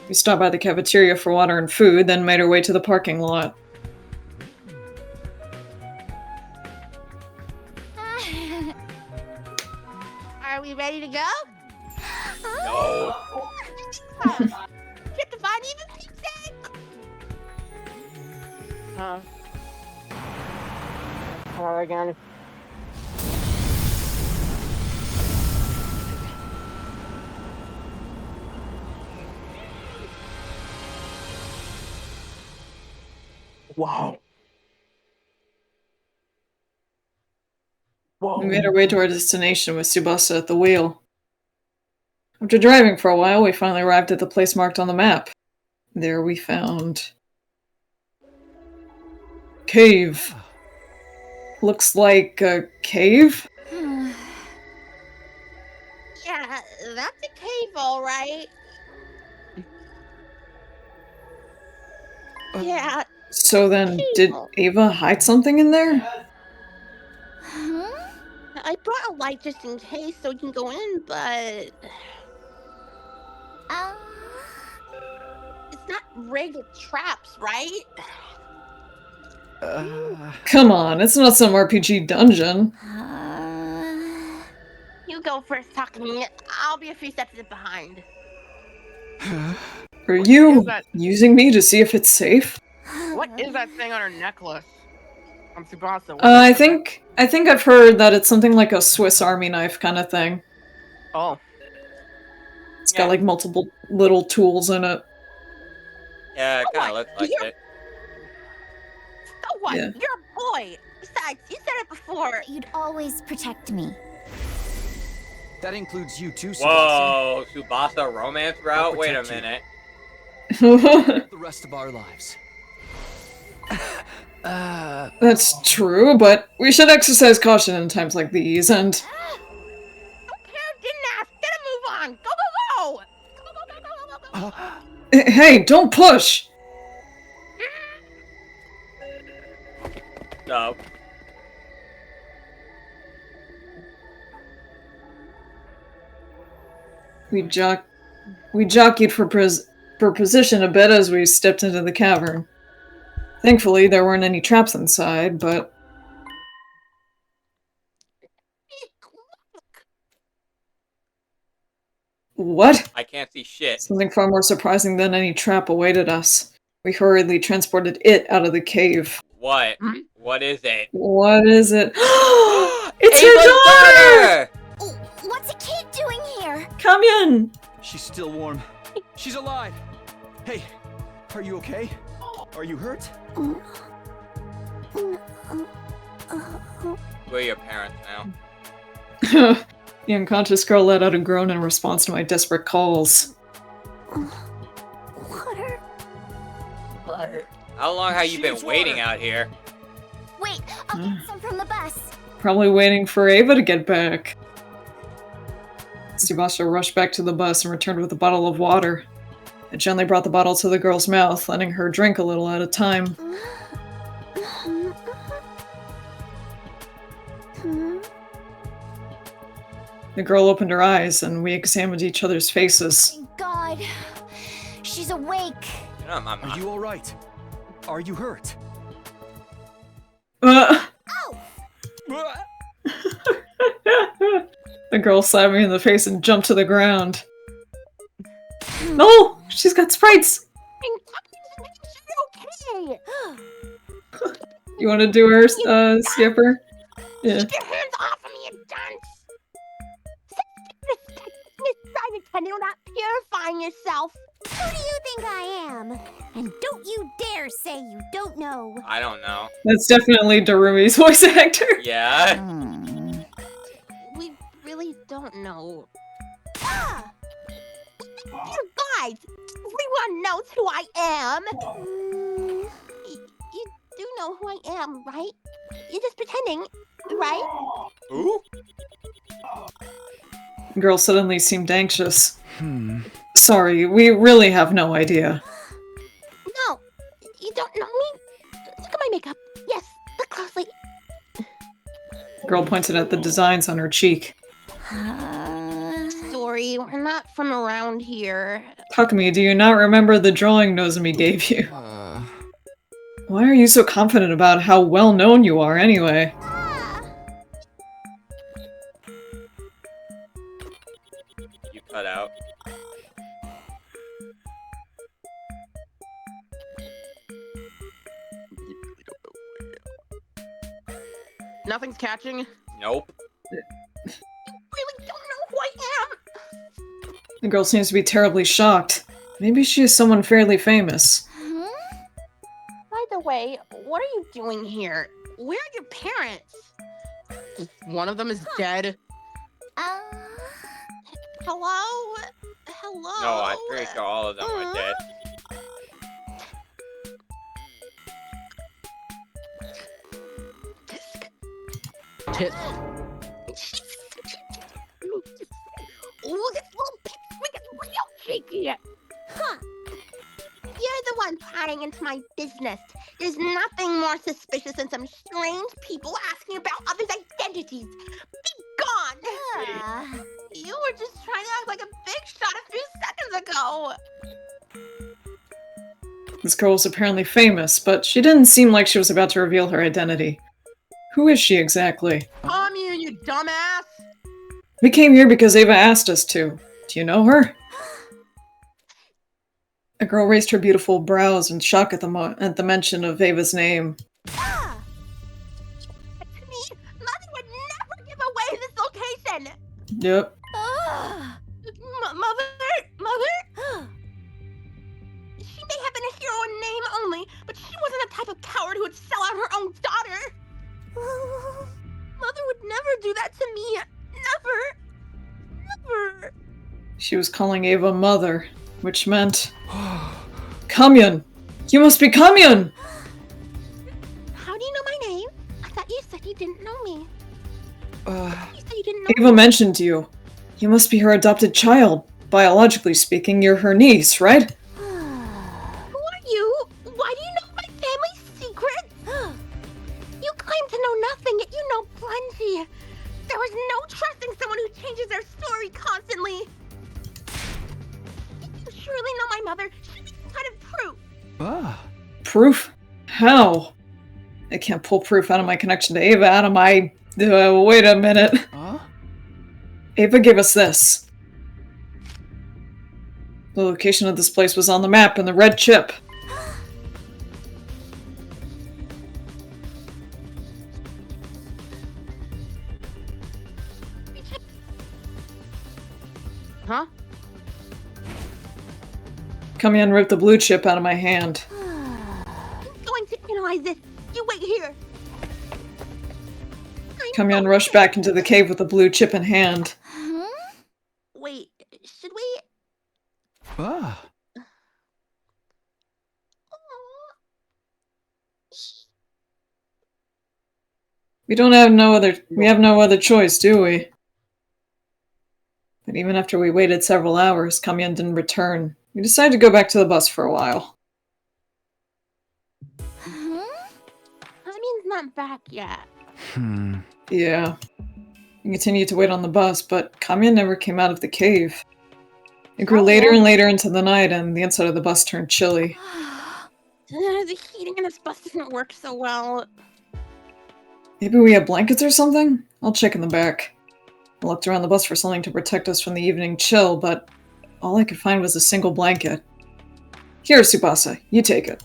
We stopped by the cafeteria for water and food, then made our way to the parking lot. Are we ready to go? No. Trip to find Eva pizza! Huh? Hello again. Wow. We made our way to our destination with Tsubasa at the wheel. After driving for a while, we finally arrived at the place marked on the map. There we found... cave. Looks like a cave? Yeah, that's a cave, all right. Yeah. So then, did Ava hide something in there? Huh? I brought a light just in case so you can go in, but... It's not rigged with traps, right? Come on, it's not some RPG dungeon. You go first, Takumi. I'll be a few steps behind. Are you using me to see if it's safe? What is that thing on her necklace? I'm Tsubasa. I think I've heard that it's something like a Swiss Army knife kind of thing. Oh. It's got like multiple little tools in it. Yeah, it kind of looks like it. So what? Yeah. You're a boy. Besides, you said it before. You'd always protect me. That includes you too, Tsubasa. Whoa, Tsubasa romance route? Wait a minute. The rest of our lives. That's true, but we should exercise caution in times like these, and... Don't care, didn't ask. Gotta move on. Go, go, go! Go, go, go, go, go, go, go. Hey, don't push! No. We jockeyed for position a bit as we stepped into the cavern. Thankfully, there weren't any traps inside, but... What? I can't see shit. Something far more surprising than any trap awaited us. We hurriedly transported it out of the cave. What? What is it? What is it? It's Ava's your daughter! What's a kid doing here? Kamyuhn! She's still warm. She's alive. Hey, are you okay? Are you hurt? We're your parents now. The unconscious girl let out a groan in response to my desperate calls. Water. How long have you been waiting out here? Wait, I'll get some from the bus. Probably waiting for Ava to get back. Tsubasa rushed back to the bus and returned with a bottle of water. I gently brought the bottle to the girl's mouth, letting her drink a little at a time. The girl opened her eyes, and we examined each other's faces. God, she's awake. You're not my mom. Are you all right? Are you hurt? The girl slapped me in the face and jumped to the ground. No! She's got sprites! Okay. You want to do her, Skipper? Yeah. Keep your hands off of me, you dunce! Decided to not purifying yourself. Who do you think I am? And don't you dare say you don't know. I don't know. That's definitely Darumi's voice actor. Yeah. We really don't know. You guys, everyone knows who I am. You do know who I am, right? You're just pretending, right? Who? The girl suddenly seemed anxious. Sorry, we really have no idea. No, you don't know me? Look at my makeup. Yes, look closely. The girl pointed at the designs on her cheek. Sorry, we're not from around here. Takumi, do you not remember the drawing Nozomi gave you? Why are you so confident about how well known you are anyway? You cut out. Nothing's catching? Nope. Really don't know who I am. The girl seems to be terribly shocked. Maybe she is someone fairly famous. By the way, what are you doing here? Where are your parents? One of them is dead. Hello? Hello? No, I'm pretty sure all of them are dead. Tisk. Ooh, this little pipsqueak is real cheeky. Huh. You're the one prying into my business. There's nothing more suspicious than some strange people asking about others' identities. Be gone! You were just trying to act like a big shot a few seconds ago. This girl was apparently famous, but she didn't seem like she was about to reveal her identity. Who is she exactly? Kamyuhn, you dumbass! We came here because Ava asked us to. Do you know her? A girl raised her beautiful brows in shock at the mention of Ava's name. To me, Mother would never give away this location. Yep. Mother? She may have been a hero in name only, but she wasn't the type of coward who would sell out her own daughter. Mother would never do that to me. Never. She was calling Ava mother, which meant... Kamyuhn! You must be Kamyuhn! How do you know my name? I thought you said you didn't know me. You said you didn't know Ava mentioned you. You must be her adopted child. Biologically speaking, you're her niece, right? Who are you? Why do you know my family's secrets? You claim to know nothing, yet you know plenty. There is no trusting someone who changes their story constantly. You surely know my mother. Show me some kind of proof. Proof? How? I can't pull proof out of my connection to Ava out of my... wait a minute. Ava gave us this. The location of this place was on the map in the red chip. Huh? Kamyuhn ripped the blue chip out of my hand. I'm going to analyze this. You wait here. Kamyuhn rushed back into the cave with the blue chip in hand. Wait, should we? We have no other choice, do we? But even after we waited several hours, Kamyuhn didn't return. We decided to go back to the bus for a while. Kamyuhn's not back yet. Yeah. We continued to wait on the bus, but Kamyuhn never came out of the cave. It grew later and later into the night, and the inside of the bus turned chilly. The heating in this bus doesn't work so well. Maybe we have blankets or something? I'll check in the back. I looked around the bus for something to protect us from the evening chill, but all I could find was a single blanket. Here, Tsubasa, you take it.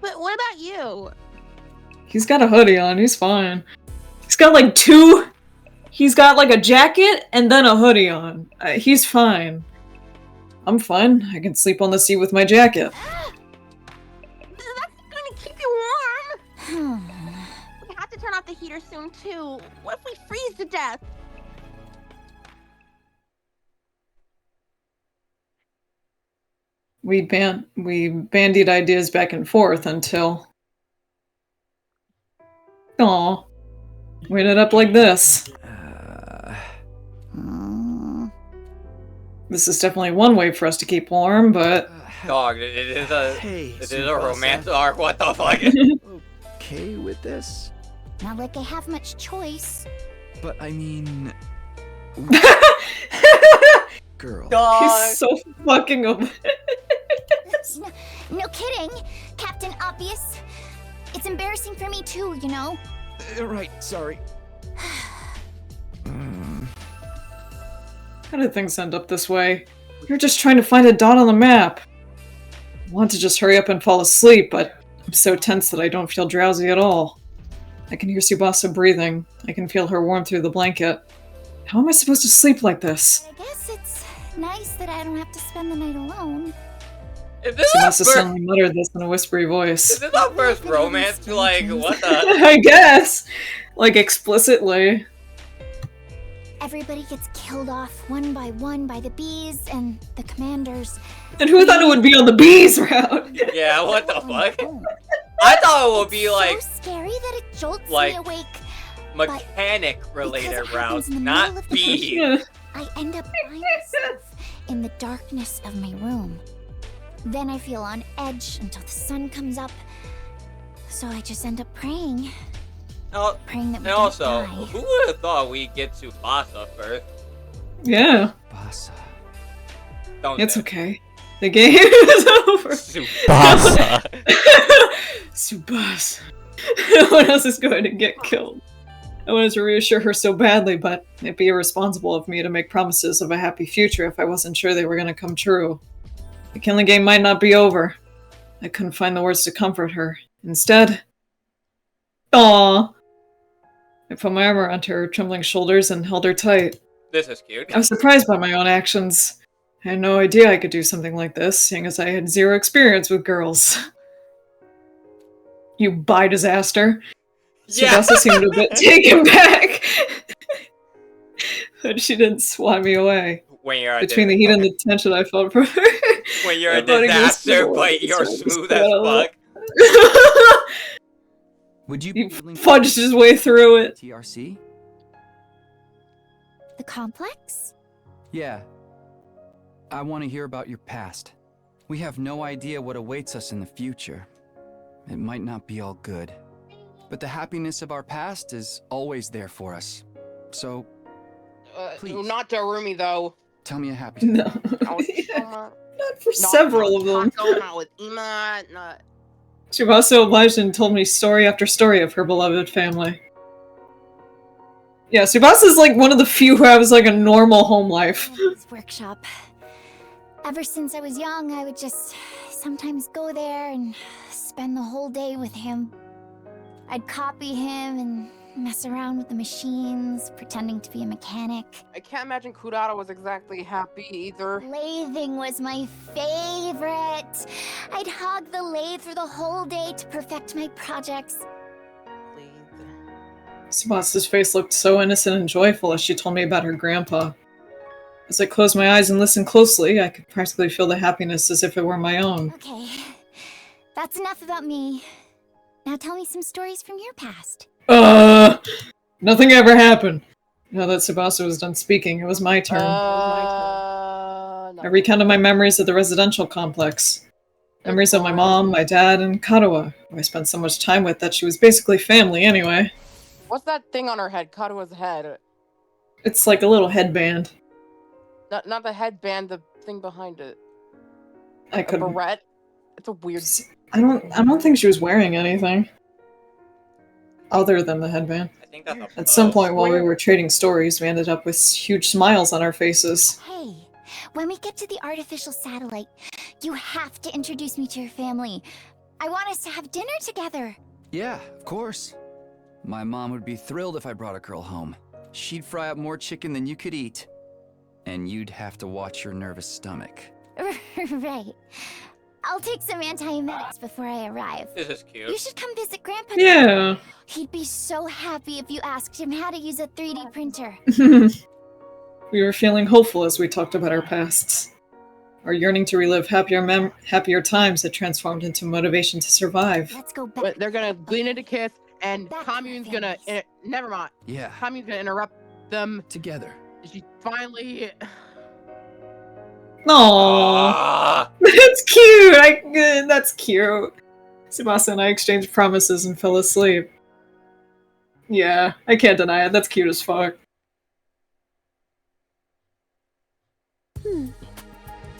But what about you? He's got a hoodie on, he's fine. He's got like two... He's got like a jacket and then a hoodie on. He's fine. I'm fine. I can sleep on the seat with my jacket. That's gonna keep you warm. We have to turn off the heater soon too. What if we freeze to death? We bandied ideas back and forth until... Aw. We ended up like this. This is definitely one way for us to keep warm, but... Dog, it is a romance arc, what the fuck? Okay with this? Not like I have much choice. But I mean... Girl. Dog. He's so fucking... No kidding, Captain Obvious. It's embarrassing for me too, you know? Right, sorry. How did things end up this way? We were just trying to find a dot on the map. I want to just hurry up and fall asleep, but I'm so tense that I don't feel drowsy at all. I can hear Tsubasa breathing. I can feel her warmth through the blanket. How am I supposed to sleep like this? I guess it's nice that I don't have to spend the night alone. Tsubasa suddenly muttered this in a whispery voice. Is this our first romance? Like, what the? I guess! Like, explicitly. Everybody gets killed off one by the bees and the commanders. And who thought it would be on the bees route? Yeah, what the fuck? I thought it would be like so scary that it jolts like me awake. mechanic-related routes, not bees. Yeah. I end up by myself in the darkness of my room. Then I feel on edge until the sun comes up. So I just end up praying. Praying that we And also, don't die. who would have thought we'd get Tsubasa first? Yeah. Basa. Don't It's say. okay. The game is over. Tsubasa. Tsubasa. No one else is going to get killed. I wanted to reassure her so badly, but it'd be irresponsible of me to make promises of a happy future if I wasn't sure they were going to come true. The killing game might not be over. I couldn't find the words to comfort her. Instead... Aww. I put my arm around her trembling shoulders and held her tight. This is cute. I was surprised by my own actions. I had no idea I could do something like this, seeing as I had zero experience with girls. You bi-disaster. Yeah. Tsubasa seemed a bit taken back. But she didn't swat me away. When you're a Between the heat and the tension I felt from her. when you're a my body was disaster, so but you're so smooth as swell. fuck. Would you He be willing to fudged his way through it. TRC? The complex? Yeah. I want to hear about your past. We have no idea what awaits us in the future. It might not be all good. But the happiness of our past is always there for us. So, please. Not Darumi, though. tell me a happy story. No. Not Not for several of them. Not with Ima, not... Tsubasa obliged and told me story after story of her beloved family. Yeah, Tsubasa's like one of the few who has like a normal home life. His workshop. Ever since I was young, I would just sometimes go there and spend the whole day with him. I'd copy him and mess around with the machines, pretending to be a mechanic. I can't imagine Kurata was exactly happy either. Lathing was my favorite. I'd hog the lathe for the whole day to perfect my projects. Tsubasa's face looked so innocent and joyful as she told me about her grandpa. As I closed my eyes and listened closely, I could practically feel the happiness as if it were my own. Okay, that's enough about me. Now tell me some stories from your past. Nothing ever happened. Now that Tsubasa was done speaking, it was my turn. I recounted my memories of the residential complex. Memories of my mom, my dad, and Kadoa, who I spent so much time with that she was basically family anyway. What's that thing on her head? Kadoa's head. It's like a little headband. Not the headband, the thing behind it. I couldn't... A beret? It's a weird... I don't think she was wearing anything. Other than the headband. I think that's At some point while we were trading stories, we ended up with huge smiles on our faces. Hey, when we get to the artificial satellite, you have to introduce me to your family. I want us to have dinner together. Yeah, of course. My mom would be thrilled if I brought a girl home. She'd fry up more chicken than you could eat. And you'd have to watch your nervous stomach. Right. I'll take some antiemetics before I arrive. This is cute. You should come visit Grandpa. Yeah. He'd be so happy if you asked him how to use a 3D printer. We were feeling hopeful as we talked about our pasts. Our yearning to relive happier times had transformed into motivation to survive. Let's go back. But they're gonna glean into kiss, and Back to Kamyuhn's the gonna... families. never mind. Yeah, Kamyuhn's gonna interrupt them. together. She finally... Aww. Ah, That's cute! That's cute. Tsubasa and I exchanged promises and fell asleep. Yeah, I can't deny it. That's cute as fuck.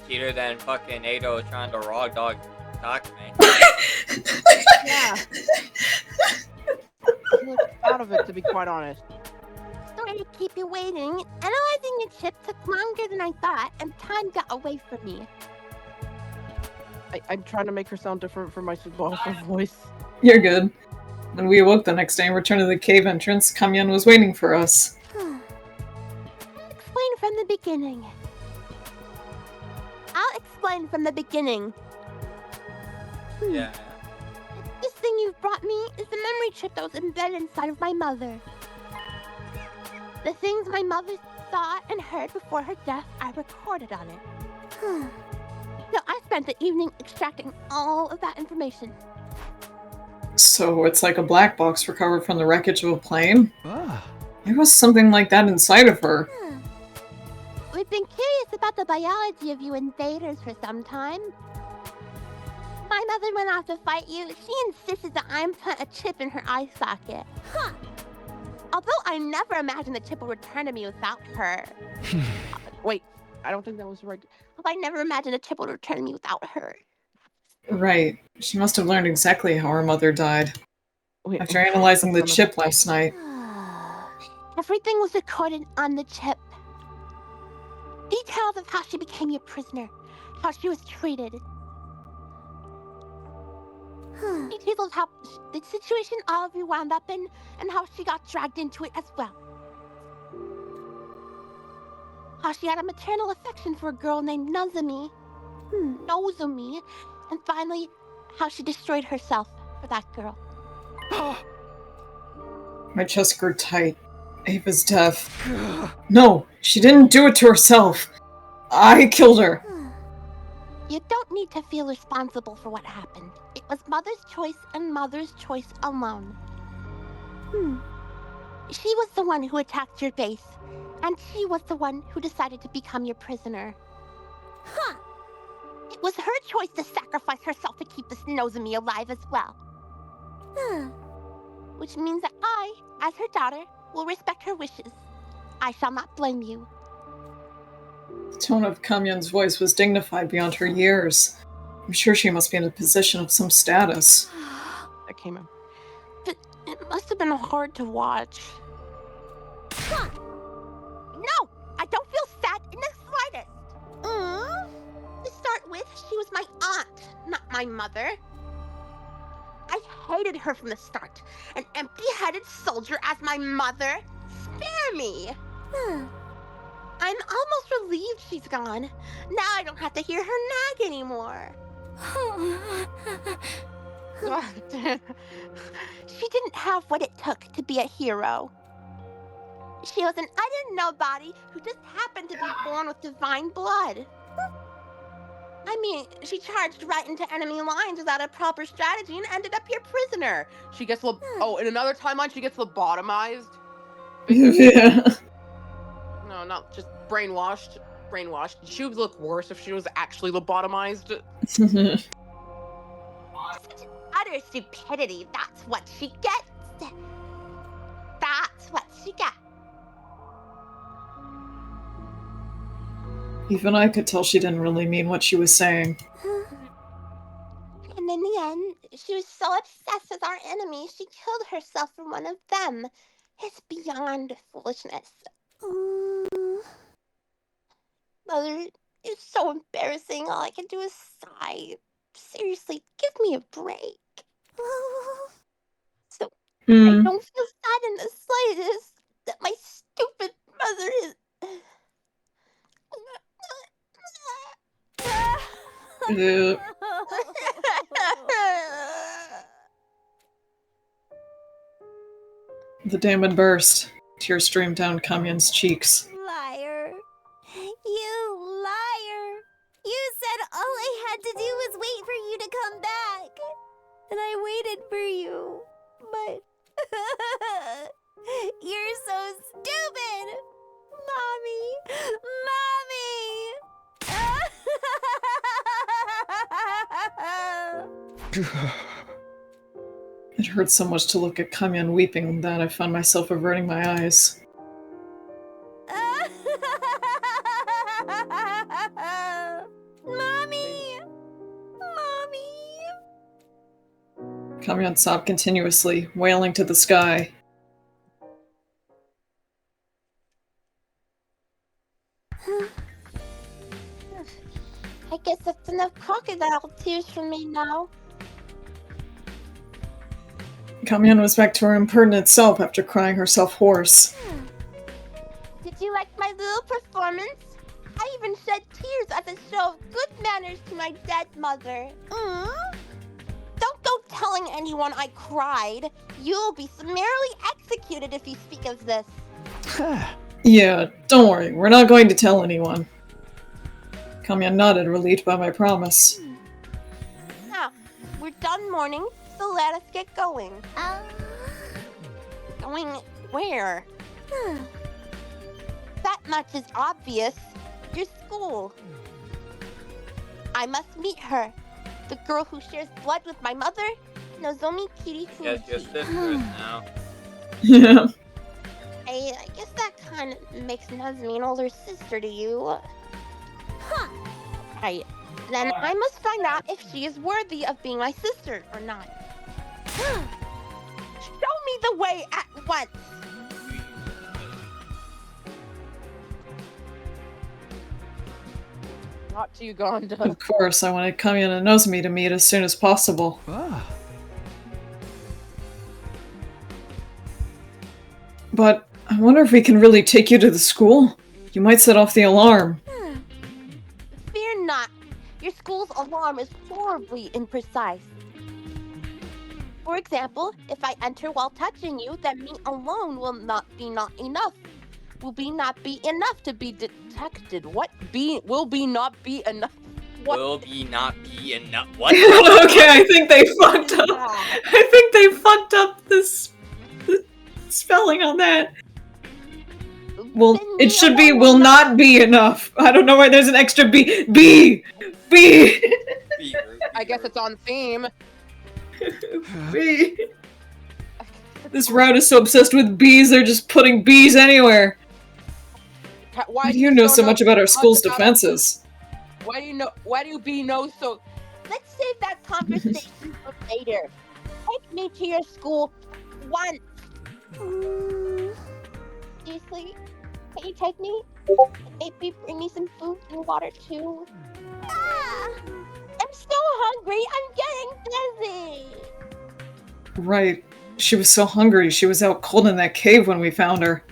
cuter than fucking Ado trying to raw dog me. Yeah. She looks out of it, to be quite honest. Sorry to keep you waiting. Analyzing your chip took longer than I thought, and time got away from me. I'm trying to make her sound different from my Tsubasa voice. You're good. When we awoke the next day and returned to the cave entrance, Kamyuhn was waiting for us. Explain from the beginning. I'll explain from the beginning. Yeah. This thing you've brought me is the memory chip that was embedded inside of my mother. The things my mother saw and heard before her death, I recorded on it. So I spent the evening extracting all of that information. So it's like a black box recovered from the wreckage of a plane? Ah. There was something like that inside of her. We've been curious about the biology of you invaders for some time. My mother went off to fight you. She insisted that I implant a chip in her eye socket. Although I never imagined the chip would return to me without her. Wait, I don't think that was right. I never imagined a chip would return to me without her. Right. She must have learned exactly how her mother died. Wait, After analyzing the chip last night. Everything was recorded on the chip. Details of how she became your prisoner, how she was treated. Details of how the situation all of you wound up in, and how she got dragged into it as well. How she had a maternal affection for a girl named Nozomi. Nozomi. And finally, how she destroyed herself for that girl. My chest grew tight. Ava's death. No, she didn't do it to herself. I killed her. You don't need to feel responsible for what happened. It was Mother's choice and Mother's choice alone. She was the one who attacked your base, and she was the one who decided to become your prisoner. It was her choice to sacrifice herself to keep this Nozomi alive as well. Which means that I, as her daughter, will respect her wishes. I shall not blame you. The tone of Kamyuhn's voice was dignified beyond her years. I'm sure she must be in a position of some status. That came out. But it must have been hard to watch. No! I don't feel sad in the slightest! To start with, she was my aunt, not my mother. I hated her from the start. An empty-headed soldier as my mother? Spare me! I'm almost relieved she's gone. Now I don't have to hear her nag anymore. She didn't have what it took to be a hero. She was an utter nobody who just happened to be born with divine blood. I mean, she charged right into enemy lines without a proper strategy and ended up your prisoner. She gets in another timeline she gets lobotomized. Yeah. No, not just brainwashed. She would look worse if she was actually lobotomized. Such utter stupidity. That's what she gets. That's what she gets. Even I could tell she didn't really mean what she was saying. And in the end, she was so obsessed with our enemy, she killed herself for one of them. It's beyond foolishness. Mother, it's so embarrassing. All I can do is sigh. Seriously, give me a break. So, I don't feel sad in the slightest that my stupid mother is... The demon burst. Tears streamed down Kamyuhn's cheeks. Liar. You liar. You said all I had to do was wait for you to come back. And I waited for you. But... you're so stupid. Mommy. It hurt so much to look at Kamyuhn weeping that I found myself averting my eyes. Mommy! Kamyuhn sobbed continuously, wailing to the sky. I guess that's enough crocodile tears from me now. Kamyuhn was back to her impertinent self after crying herself hoarse. Did you like my little performance? I even shed tears as a show of good manners to my dead mother. Don't go telling anyone I cried. You'll be summarily executed if you speak of this. Yeah, don't worry. We're not going to tell anyone. Kamyuhn nodded, relieved by my promise. Now, we're done mourning, so let us get going. Going where? That much is obvious. Your school. I must meet her. The girl who shares blood with my mother, Nozomi Kirifuji. Yes, your sisters now. Yeah. I guess that kind of makes Nozomi an older sister to you. Right. Then I must find out if she is worthy of being my sister or not. Show me the way at once. Not to Uganda. Of course, I wanted Kamyuhn and Nozomi to meet as soon as possible. But I wonder if we can really take you to the school? You might set off the alarm. Fear not. Your school's alarm is horribly imprecise. For example, if I enter while touching you, then me alone will not be enough. Will not be enough to be detected. What will not be enough? What? Will not be enough. What? Okay, I think they fucked up. I think they fucked up the spelling on that. Well, it should be will not be enough. I don't know why there's an extra B. B! I guess it's on theme. B. This route is so obsessed with bees, they're just putting bees anywhere. Why do you know so much about our school's defenses? Why do you B know so? Let's save that conversation for later. Take me to your school once. Seriously? Can you take me? Maybe bring me some food and water too. I'm so hungry. I'm getting dizzy. Right. She was so hungry. She was out cold in that cave when we found her.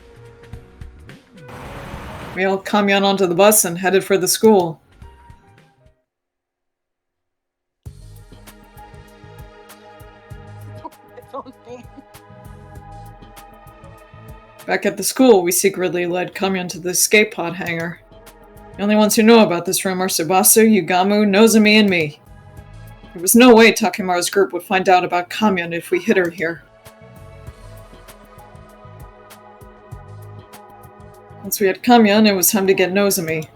We all Kamyuhn onto the bus and headed for the school. Back at the school, we secretly led Kamyuhn to the escape pod hangar. The only ones who know about this room are Tsubasa, Yugamu, Nozomi, and me. There was no way Takemaru's group would find out about Kamyuhn if we hid her here. Once we had Kamyuhn, it was time to get Nozomi.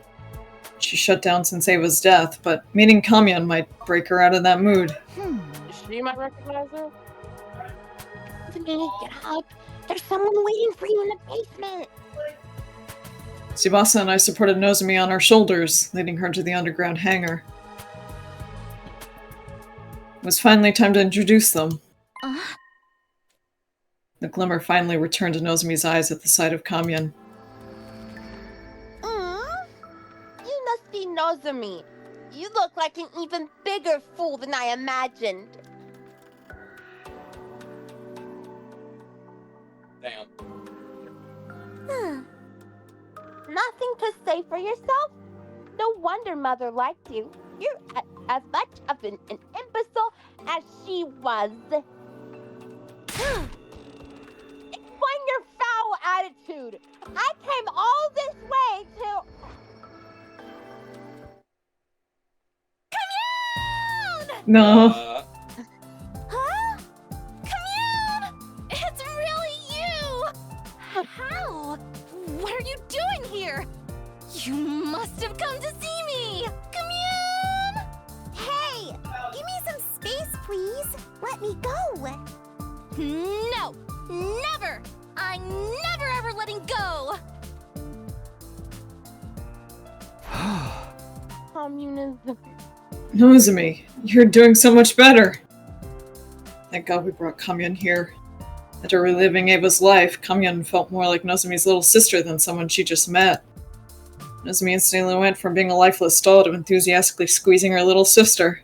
She shut down since Ava's death, but meeting Kamyuhn might break her out of that mood. She might recognize her. Nozomi, get up. There's someone waiting for you in the basement. Tsubasa and I supported Nozomi on our shoulders, leading her to the underground hangar. It was finally time to introduce them. The glimmer finally returned to Nozomi's eyes at the sight of Kamyuhn. You must be Nozomi. You look like an even bigger fool than I imagined. Damn. Nothing to say for yourself? No wonder Mother liked you. You're as much of an imbecile as she was. Explain your foul attitude. I came all this way to... Kamyuhn! No. Huh? Kamyuhn! It's really you! How? What are you doing here? You must have come to see me! Kamyuhn! Hey! Give me some space, please! Let me go! No! Never! I'm never ever letting go! Communism. Nozomi, you're doing so much better. Thank God we brought Kamyuhn here. After reliving Ava's life, Kamyuhn felt more like Nozomi's little sister than someone she just met. Nozomi instantly went from being a lifeless doll to enthusiastically squeezing her little sister.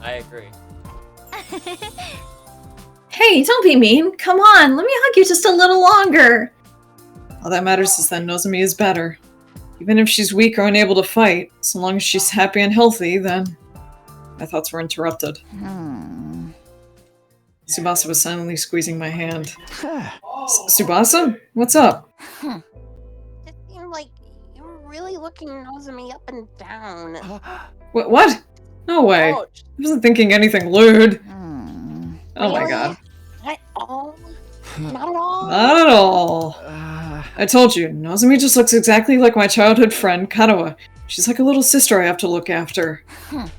I agree. Hey, don't be mean. Come on, let me hug you just a little longer. All that matters is that Nozomi is better. Even if she's weak or unable to fight, so long as she's happy and healthy, then... My thoughts were interrupted. Tsubasa was silently squeezing my hand. Tsubasa? What's up? It seemed like you were really looking Nozomi up and down. What? No way. Oh, I wasn't thinking anything lewd. Oh my god. Not at all? Not at all? Not at all. I told you, Nozomi just looks exactly like my childhood friend, Karawa. She's like a little sister I have to look after. Sounds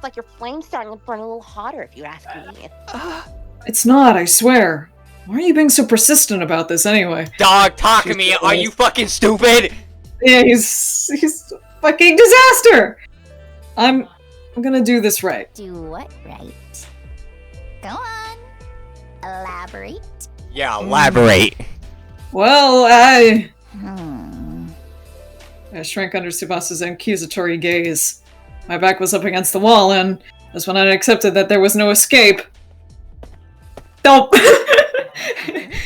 like your flame's starting to burn a little hotter, if you ask me. It's not, I swear. Why are you being so persistent about this anyway? Dog, Takumi, are you fucking stupid? Yeah, he's fucking disaster! I'm gonna do this right. Do what right? Go on. Elaborate. Yeah, elaborate. Well, I shrank under Tsubasa's accusatory gaze. My back was up against the wall, and that's when I accepted that there was no escape. Nope.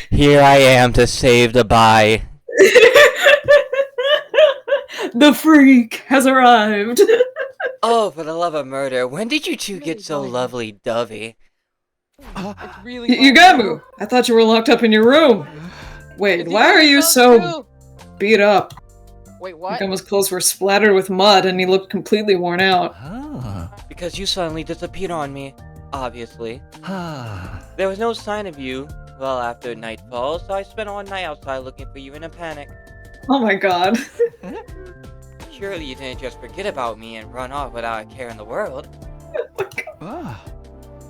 Here I am to save the bye. The freak has arrived. Oh, for the love of murder, when did you two get so lovely dovey? it's really Yugamu, I thought you were locked up in your room. Wait, why are you so beat up? Wait, what? Yugamu's clothes were splattered with mud, and he looked completely worn out. Because you suddenly disappeared on me, obviously. There was no sign of you, well, after nightfall, so I spent all night outside looking for you in a panic. Oh my god. Surely you didn't just forget about me and run off without a care in the world.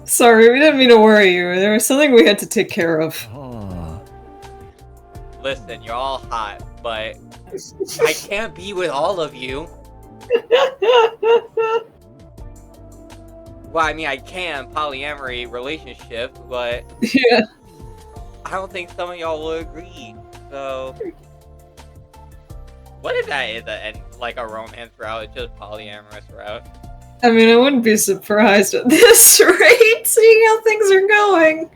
Sorry, we didn't mean to worry you. There was something we had to take care of. Listen, you're all hot, but I can't be with all of you. Well, I mean, I can, polyamory relationship, but Yeah. I don't think some of y'all will agree, so... What if that is like a romance route, it's just polyamorous route? I mean, I wouldn't be surprised at this rate, seeing how things are going.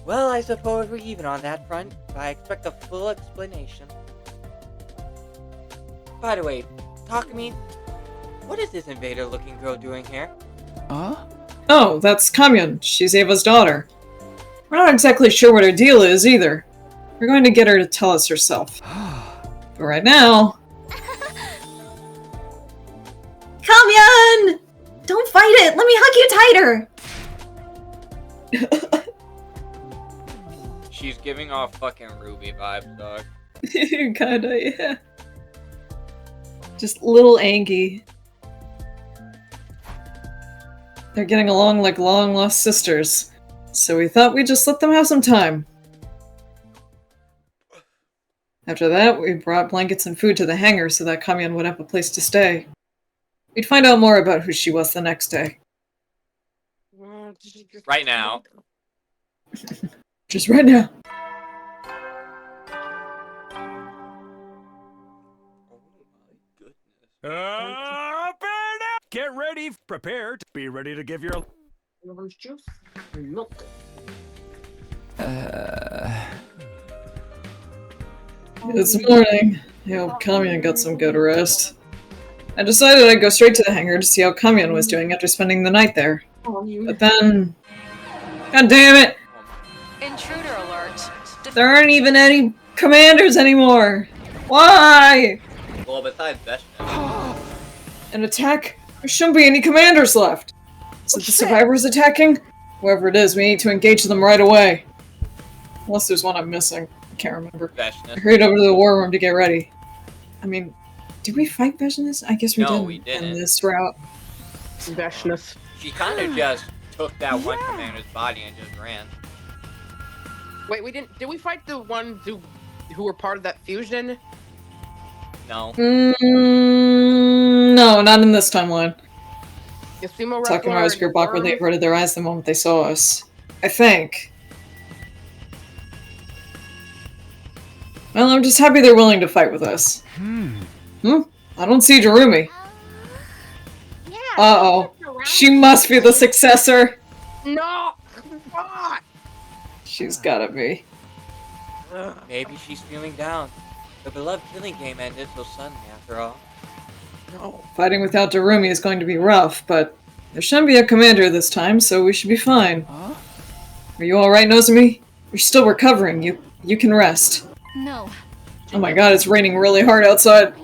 Well, I suppose we're even on that front, but I expect a full explanation. By the way, Takumi, what is this invader-looking girl doing here? Oh, that's Kamyuhn. She's Ava's daughter. We're not exactly sure what her deal is, either. We're going to get her to tell us herself. But right now... Kamyuhn! Don't fight it! Let me hug you tighter! She's giving off fucking Ruby vibes, dog. Kinda, yeah. Just little Angie. They're getting along like long-lost sisters. So we thought we'd just let them have some time. After that, we brought blankets and food to the hangar so that Kamyuhn would have a place to stay. We'd find out more about who she was the next day. Right now. Just right now. Up and out! Get ready, prepare to be ready to give your... Orange juice? Milk. This morning, I hope Kamyuhn got some good rest. I decided I'd go straight to the hangar to see how Kamyuhn was doing after spending the night there. But then... God damn it! Intruder alert. There aren't even any commanders anymore! Why? Well, besides Veshna. An attack? There shouldn't be any commanders left! Is it the survivors attacking? Whoever it is, we need to engage them right away. Unless there's one I'm missing. I can't remember. Veshna. I hurried over to the war room to get ready. I mean, did we fight Veshnas? I guess we No, didn't we didn't. in this route. Veshness. She kind of just took that one commander's body and just ran. Wait, we didn't. Did we fight the ones who were part of that fusion? No. No, not in this timeline. The sumo wrestler Takemura's and group awkwardly Worm? averted their eyes the moment they saw us. I think. Well, I'm just happy they're willing to fight with us. I don't see Jarumi. Yeah. Uh-oh. She must be the successor. No! Fuck! She's gotta be. Maybe she's feeling down. The beloved killing game ended so suddenly after all. No. Fighting without Darumi is going to be rough, but there shouldn't be a commander this time, so we should be fine. Huh? Are you alright, Nozomi? You're still recovering. You can rest. No. Oh my god, it's raining really hard outside.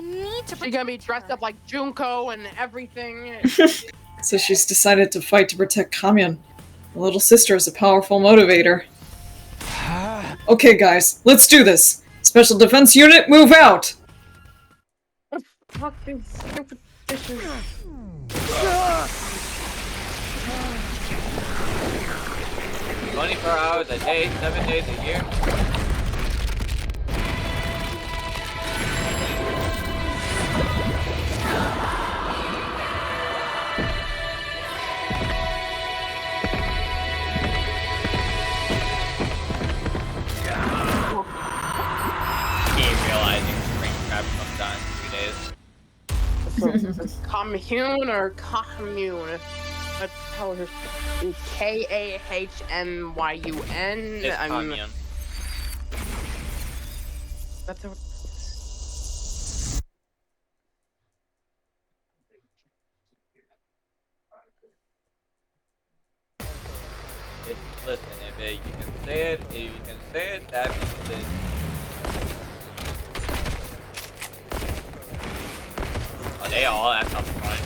She's gonna be dressed up like Junko and everything. So she's decided to fight to protect Kamyuhn. The little sister is a powerful motivator. Okay guys, let's do this! Special Defense Unit, move out! Fucking stupid dishes. 24 hours a day, 7 days a year. Realizing spring crab comes on in 3 days. Kamyuhn or Kamyuhn? That's how it's Kahmyun. It's Kamyuhn. That's how. Listen, if you can say it, that means it. Oh, they all, that sounds fun.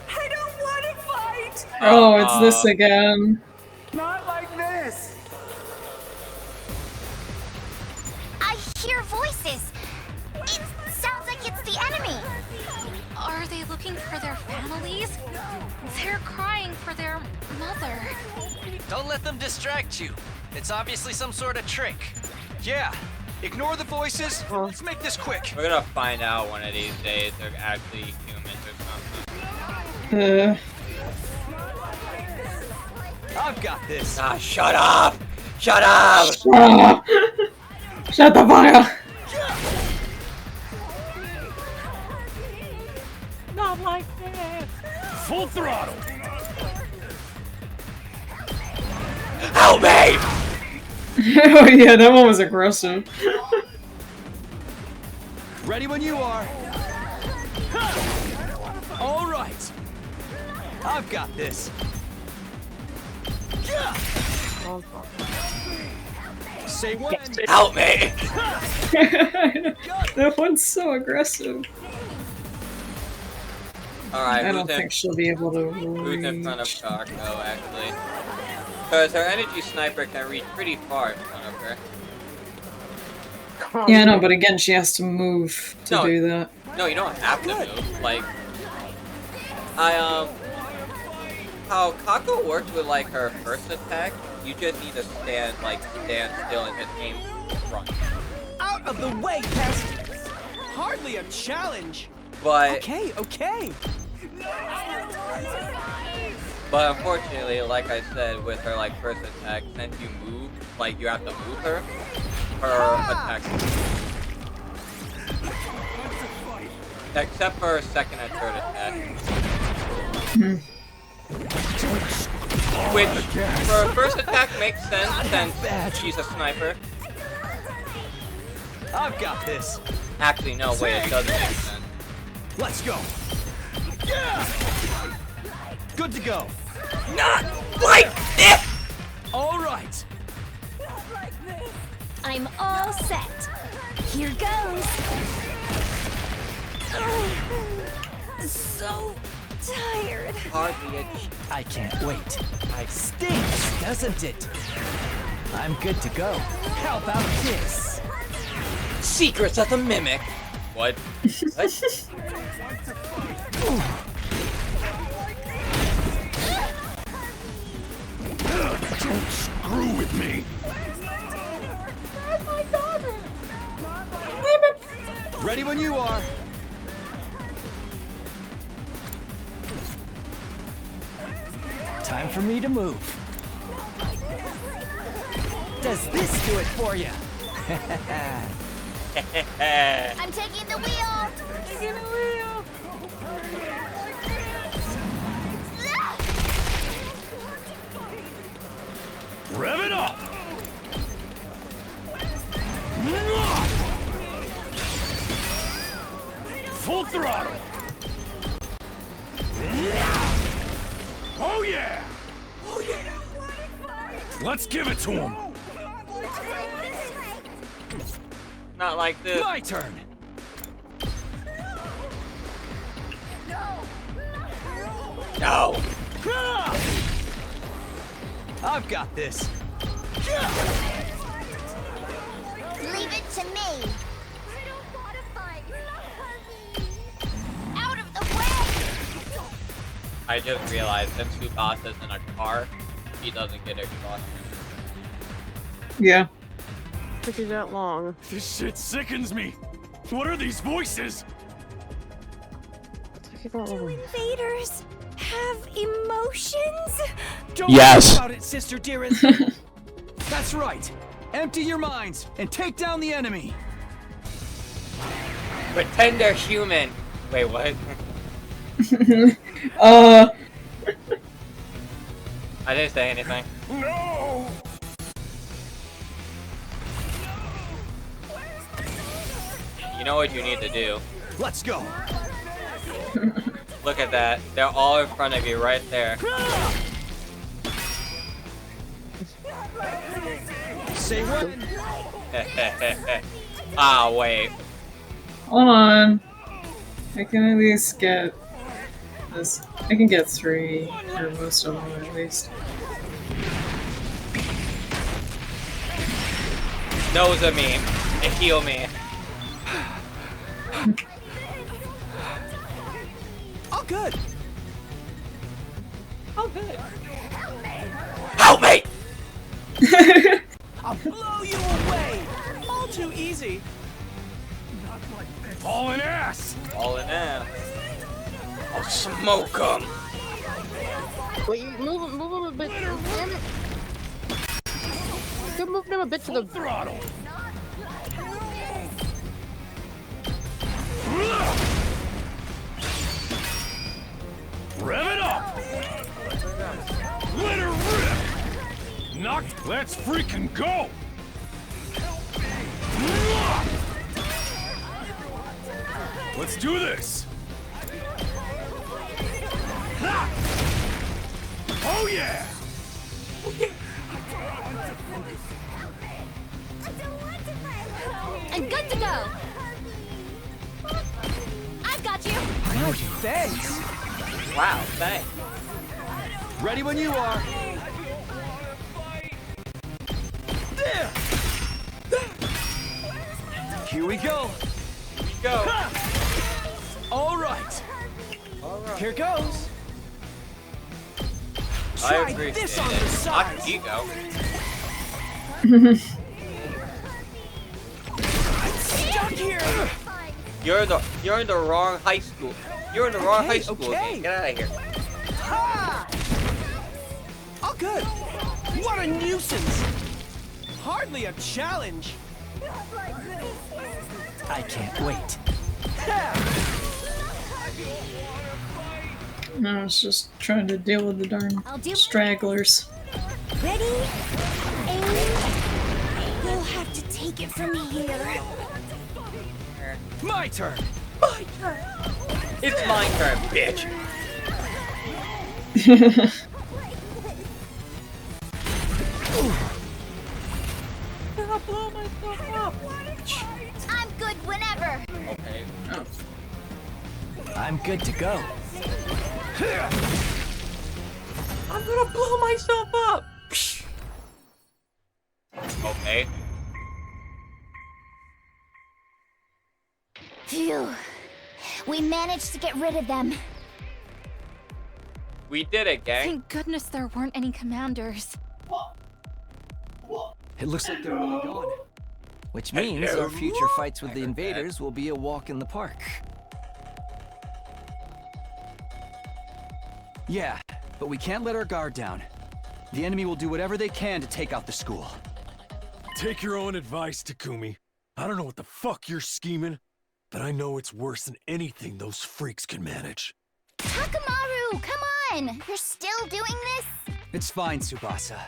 I don't want to fight! Oh, it's this again. Not like this! I hear voices. It sounds like it's the enemy. Are they looking for their families? They're crying for their mother. Don't let them distract you. It's obviously some sort of trick. Yeah, ignore the voices. Let's make this quick. We're gonna find out one of these days they're actually humans or something. I've got this. Ah, shut up! Shut up! Shut the fuck up! Not like this. Full throttle! Help me! Oh yeah, that one was aggressive. Ready when you are. All right. I've got this. Say when. Help me! That one's so aggressive. Alright, I don't think she'll be able to who's in front of reach. Kako, actually? Because her energy sniper can reach pretty far in front of her. Yeah, I know, but again, she has to move to do that. No, you don't have to move. Like, how Kako works with like her first attack, you just need to stand still and just aim front. Out of the way, pest. Hardly a challenge. But Okay. But unfortunately, like I said, with her like first attack, since you move, like you have to move her attack. Except for her second and third attack. Which, for her first attack makes sense since she's a sniper. I've got this. Actually, no, wait, it doesn't make sense. Let's go. Good to go. Not like this! All right. I'm all set. Here goes. So tired. Hardly a I can't wait. It stinks, doesn't it? I'm good to go. How about this? Secrets of the Mimic. What? What? Don't screw with me! Ready when you are. Time for me to move. Does this do it for you? I'm taking the wheel. Taking the wheel. Rev it up! Full throttle! Oh yeah! Oh yeah! Let's give it to him! Not like this. My turn! No! I've got this. Leave it to me. Out of the way! I just realized since Subasa's in a car, he doesn't get exhausted. Yeah. Took you that long. This shit sickens me! What are these voices? Took you that Do long. invaders have emotions? Don't Yes. worry about it, sister dearest. That's right. Empty your minds and take down the enemy. Pretend they're human. Wait, what? I didn't say anything. No! You know what you need to do? Let's go. Look at that. They're all in front of you right there. Say when. Ah, wait. Hold on. I can at least get this. I can get 3, or most of them at least. Nose of me. And heal me. Oh, good. Oh, good. Help me! I'll blow you away. All too easy. All in ass! All in ass. I'll smoke them. Wait, you move him a bit. Damn it. You moved him a bit to the throttle. Rev it up! Let her rip! Knocked. Let's freaking go! Let's do this! Oh yeah! I'm good to go. I've got you. Oh, thanks. Wow, thanks. Ready when you are. There. Here we go. Here we go. All right. All right. Here goes. I Try appreciate this on the it. side. Not ego. Stuck here. You're in the wrong high school. You're in the wrong high school. Okay. Game. Get out of here. Ha! Oh, good. What a nuisance. Hardly a challenge. I can't wait. No, I was just trying to deal with the darn I'll do- stragglers. Ready? Aim. You'll have to take it from here. My turn. It's my turn, bitch. I'm good whenever. Okay. I'm good to go. I'm gonna blow myself up. Okay. Phew. We managed to get rid of them. We did it, gang. Thank goodness there weren't any commanders. It looks like they're all gone. Which means our future fights with the invaders will be a walk in the park. Yeah, but we can't let our guard down. The enemy will do whatever they can to take out the school. Take your own advice, Takumi. I don't know what the fuck you're scheming, but I know it's worse than anything those freaks can manage. Takamaru, come on! You're still doing this? It's fine, Tsubasa.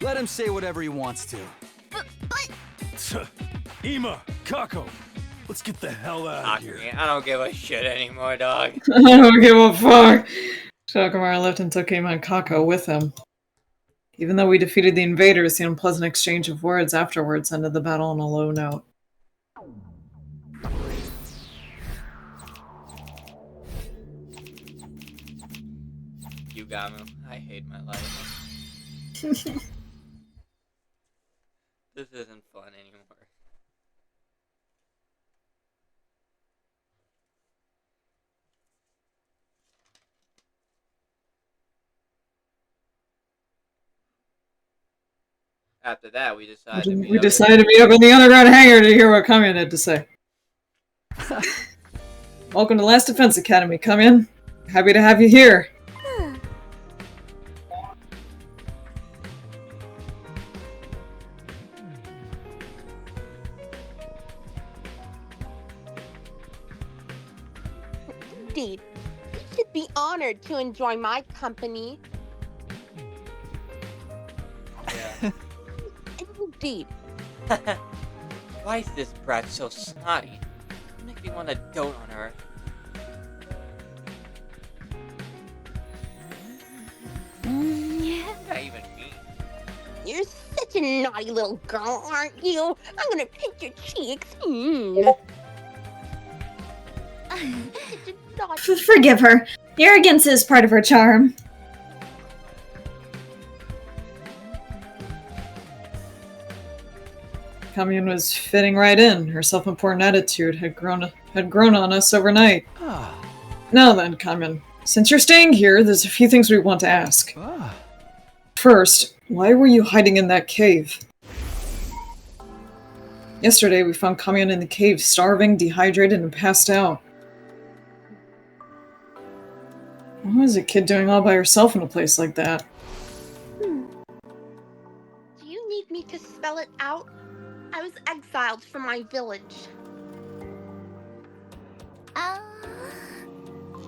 Let him say whatever he wants to. Ima, Kako, let's get the hell out of here. I don't give a shit anymore, dog. I don't give a fuck. Shakamaru left and took Kamyuhn and Kako with him. Even though we defeated the invaders, the unpleasant exchange of words afterwards ended the battle on a low note. Yugamu, I hate my life. This isn't fun anymore. After that, we decided to meet up in the underground hangar to hear what Kamyuhn had to say. Welcome to Last Defense Academy, Kamyuhn. Happy to have you here. Indeed. You should be honored to enjoy my company. Yeah. Indeed. Why is this brat so snotty? It makes me want to dote on her. What I even mean? You're such a naughty little girl, aren't you? I'm gonna pinch your cheeks. Forgive her. Arrogance is part of her charm. Kamyuhn was fitting right in. Her self-important attitude had grown on us overnight. Now then, Kamyuhn, since you're staying here, there's a few things we want to ask. First, why were you hiding in that cave? Yesterday, we found Kamyuhn in the cave, starving, dehydrated, and passed out. What was a kid doing all by herself in a place like that? Do you need me to spell it out? I was exiled from my village.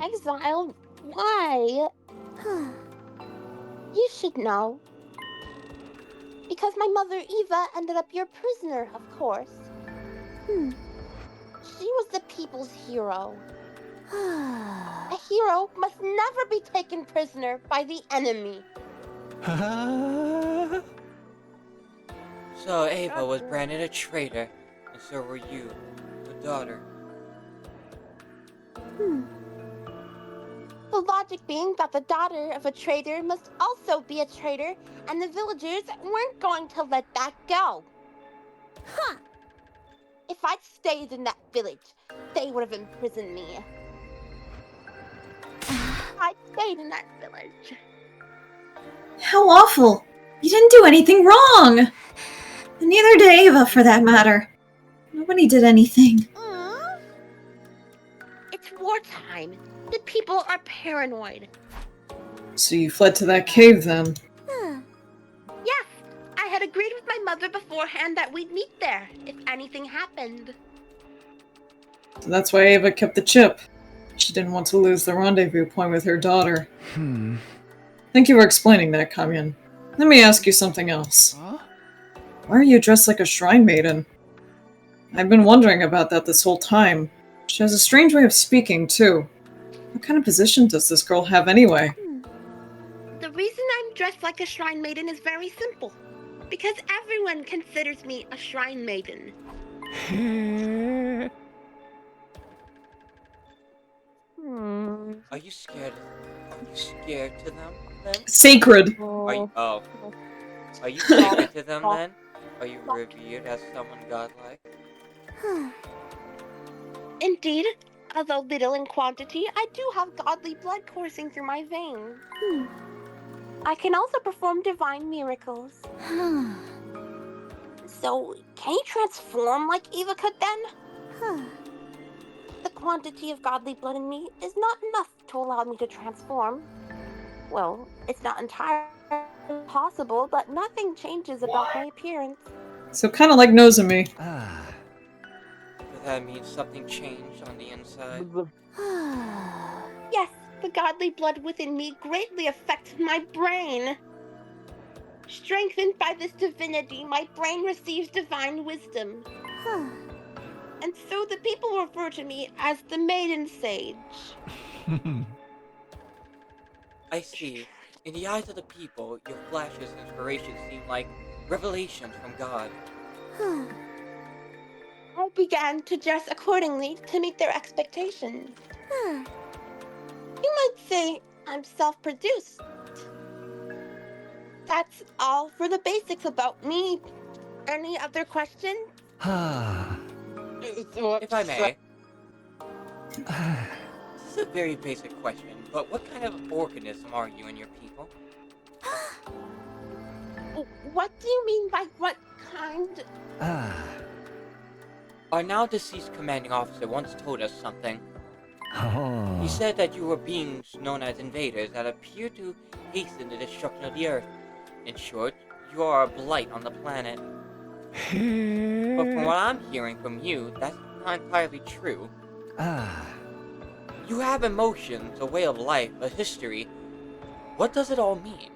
Exiled? Why? You should know. Because my mother Eva ended up your prisoner, of course. She was the people's hero. A hero must never be taken prisoner by the enemy. So Ava was branded a traitor, and so were you, the daughter. The logic being that the daughter of a traitor must also be a traitor, and the villagers weren't going to let that go. If I'd stayed in that village, they would have imprisoned me. I stayed in that village. How awful! You didn't do anything wrong! And neither did Ava, for that matter. Nobody did anything. It's wartime. The people are paranoid. So you fled to that cave, then? Yes, I had agreed with my mother beforehand that we'd meet there if anything happened. So that's why Ava kept the chip. She didn't want to lose the rendezvous point with her daughter. Thank you for explaining that, Kamyuhn. Let me ask you something else. Why are you dressed like a shrine maiden? I've been wondering about that this whole time. She has a strange way of speaking, too. What kind of position does this girl have anyway? The reason I'm dressed like a shrine maiden is very simple. Because everyone considers me a shrine maiden. Are you scared? Are you scared to them then? Sacred. Are you sacred to them then? Are you revered as someone godlike? Indeed, although little in quantity, I do have godly blood coursing through my veins. I can also perform divine miracles. So, can you transform like Eva could then? The quantity of godly blood in me is not enough to allow me to transform. Well, it's not entirely possible, but nothing changes about my appearance. So kind of like Nozomi. Does that mean something changed on the inside? Yes, the godly blood within me greatly affects my brain. Strengthened by this divinity, my brain receives divine wisdom. And so the people refer to me as the Maiden Sage. I see. In the eyes of the people, your flashes and inspirations seem like revelations from God. I began to dress accordingly to meet their expectations. You might say I'm self-produced. That's all for the basics about me. Any other questions? If I may. This is a very basic question, but what kind of organism are you and your people? What do you mean by what kind? Our now deceased commanding officer once told us something. He said that you were beings known as invaders that appear to hasten the destruction of the Earth. In short, you are a blight on the planet. But from what I'm hearing from you, that's not entirely true. You have emotions, a way of life, a history. What does it all mean?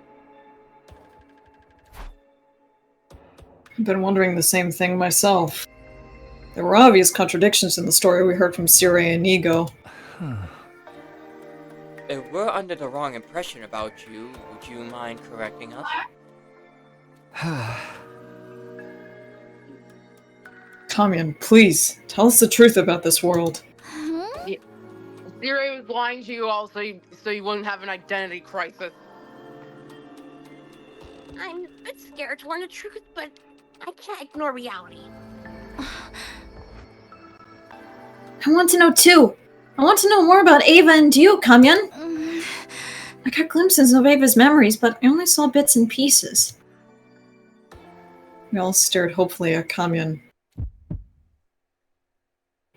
I've been wondering the same thing myself. There were obvious contradictions in the story we heard from Sire and Inigo. If we're under the wrong impression about you, would you mind correcting us? Kamyuhn, please, tell us the truth about this world. Yeah. Siri was lying to you all so you wouldn't have an identity crisis. I'm a bit scared to learn the truth, but I can't ignore reality. I want to know too. I want to know more about Ava and you, Kamyuhn. I got glimpses of Ava's memories, but I only saw bits and pieces. We all stared hopefully at Kamyuhn.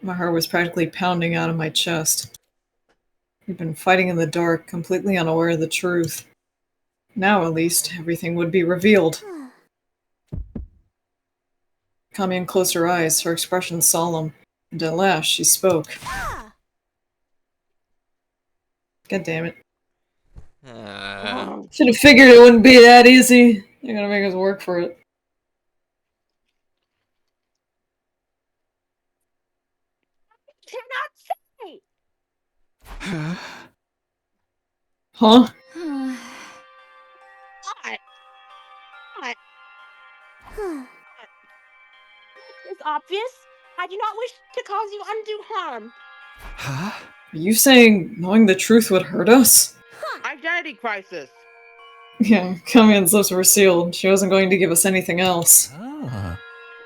My heart was practically pounding out of my chest. We'd been fighting in the dark, completely unaware of the truth. Now, at least, everything would be revealed. Kamyuhn closed her eyes, her expression solemn, and at last she spoke. God damn it. Should have figured it wouldn't be that easy. They're gonna make us work for it. Cannot say. Huh? What? It's obvious. I do not wish to cause you undue harm. Are you saying knowing the truth would hurt us? Identity crisis. Yeah, Kamyuhn's lips were sealed. She wasn't going to give us anything else.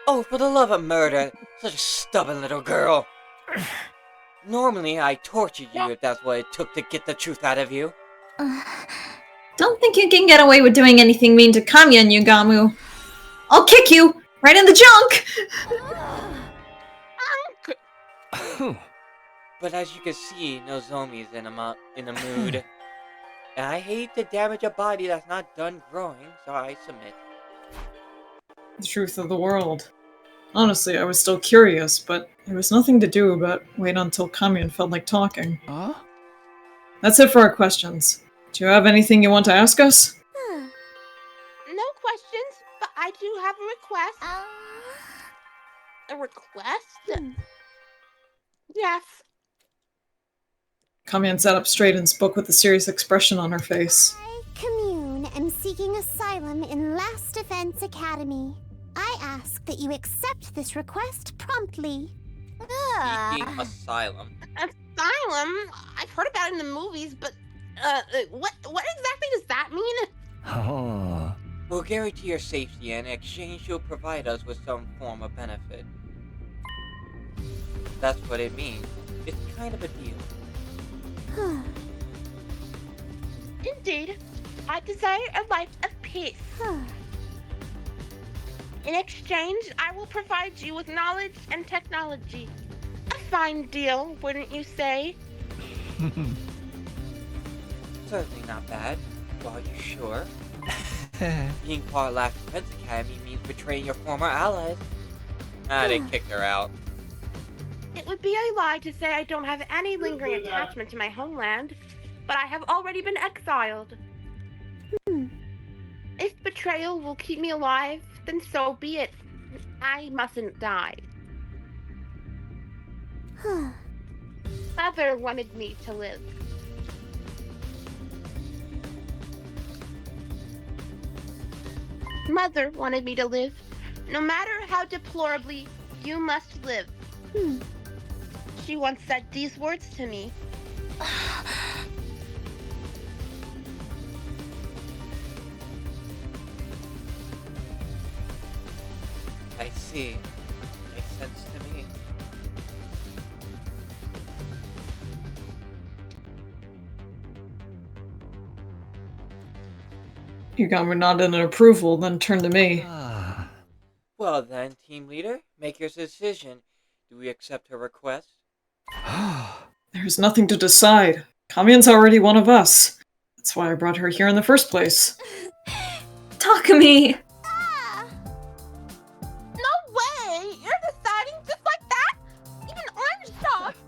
Oh, for the love of murder! Such a stubborn little girl! Normally, I torture you if that's what it took to get the truth out of you. Don't think you can get away with doing anything mean to Kamyuhn, Yugamu. I'll kick you! Right in the junk! But as you can see, Nozomi's in a mood. And I hate to damage a body that's not done growing, so I submit. The truth of the world. Honestly, I was still curious, but there was nothing to do but wait until Kamyuhn felt like talking. That's it for our questions. Do you have anything you want to ask us? No questions, but I do have a request. A request? Yes. Kamyuhn sat up straight and spoke with a serious expression on her face. I, Kamyuhn, am seeking asylum in Last Defense Academy. I ask that you accept this request promptly. Seeking asylum. Asylum? I've heard about it in the movies, but what exactly does that mean? We'll guarantee your safety, and in exchange you'll provide us with some form of benefit. That's what it means. It's kind of a deal. Indeed. I desire a life of peace. In exchange, I will provide you with knowledge and technology. A fine deal, wouldn't you say? Certainly not bad. Well, are you sure? Being part of Last Defense Academy means betraying your former allies. They kicked her out. It would be a lie to say I don't have any lingering attachment to my homeland, but I have already been exiled. If betrayal betrayal will keep me alive, then so be it. I mustn't die. Mother wanted me to live. Mother wanted me to live. No matter how deplorably, you must live. She once said these words to me. I see. Makes sense to me. You got me nodding in approval, then turned to me. Well then, team leader, make your decision. Do we accept her request? There's nothing to decide. Kamyuhn's already one of us. That's why I brought her here in the first place. Takumi! No way! You're deciding just like that? Even I'm shocked!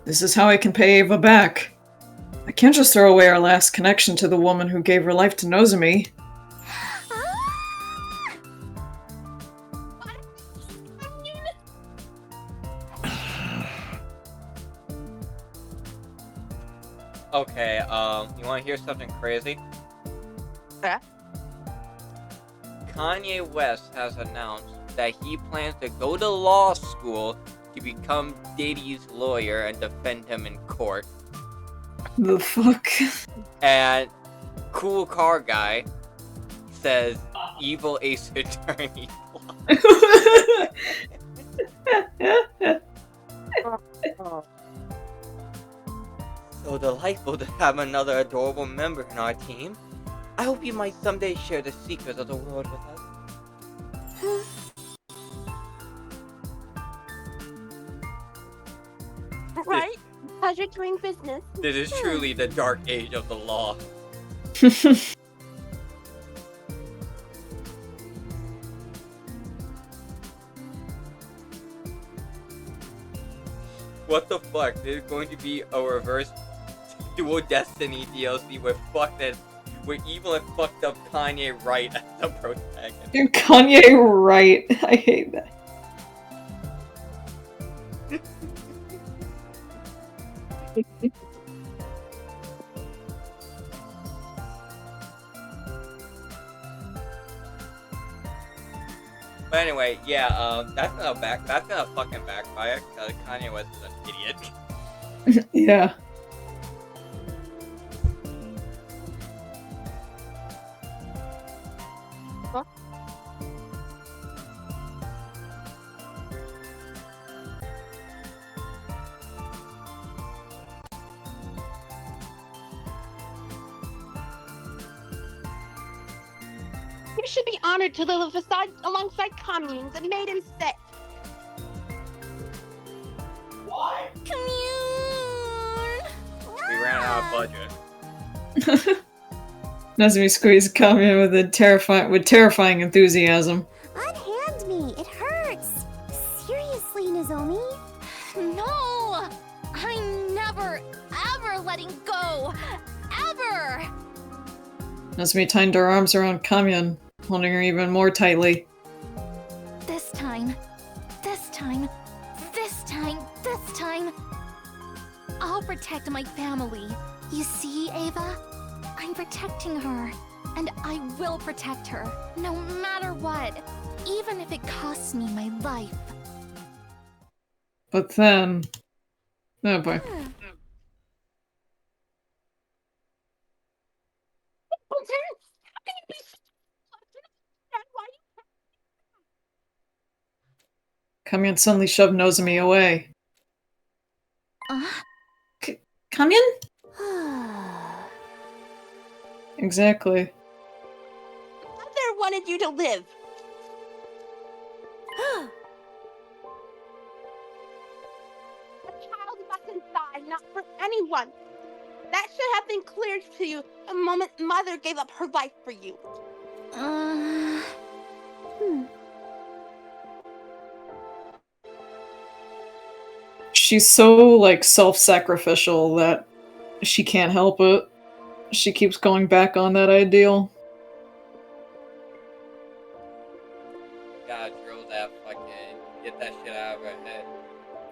This is how I can pay Ava back. I can't just throw away our last connection to the woman who gave her life to Nozomi. Okay, you wanna hear something crazy? Yeah? Kanye West has announced that he plans to go to law school to become Diddy's lawyer and defend him in court. The fuck? And Cool Car Guy says evil Ace Attorney. So delightful to have another adorable member in our team. I hope you might someday share the secrets of the world with us. Right? Pleasure doing business. This is truly the dark age of the law. What the fuck? There's going to be a reverse Dual Destiny DLC with evil and fucked up Kanye Wright as the protagonist. You're Kanye right. I hate that. But anyway, yeah, that's gonna fucking backfire because Kanye West is an idiot. Yeah. You should be honored to live alongside Kamyuhn that made him sick. What? Kamyuhn! We ran out of budget. Nozomi squeezed Kamyuhn with terrifying enthusiasm. Unhand me, it hurts. Seriously, Nozomi? No! I'm never, ever letting go! Ever! Nozomi tightened her arms around Kamyuhn, holding her even more tightly. This time, this time, this time, this time, I'll protect my family. You see, Ava? I'm protecting her, and I will protect her, no matter what, even if it costs me my life. But then... Oh boy. Kamyuhn suddenly shoved Nozomi away. Kamyuhn? Exactly. Mother wanted you to live. A child mustn't die, not for anyone. That should have been clear to you the moment Mother gave up her life for you. She's so, like, self-sacrificial that she can't help it. She keeps going back on that ideal. gotta drill that fucking, get that shit out of her head.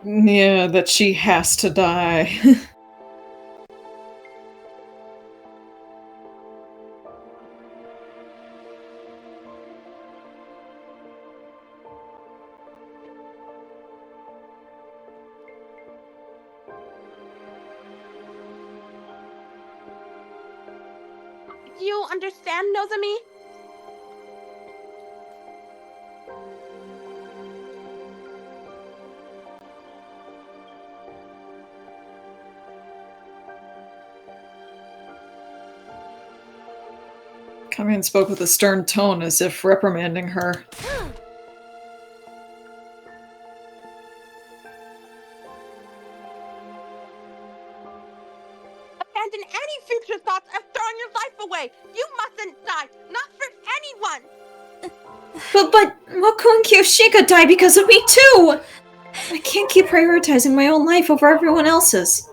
Yeah, that she has to die. Do you understand, Nozomi? Kamyuhn spoke with a stern tone, as if reprimanding her. Abandon any future thoughts of throwing your life away! You mustn't die! Not for anyone! But Moko and Kiyoshika died because of me too! I can't keep prioritizing my own life over everyone else's.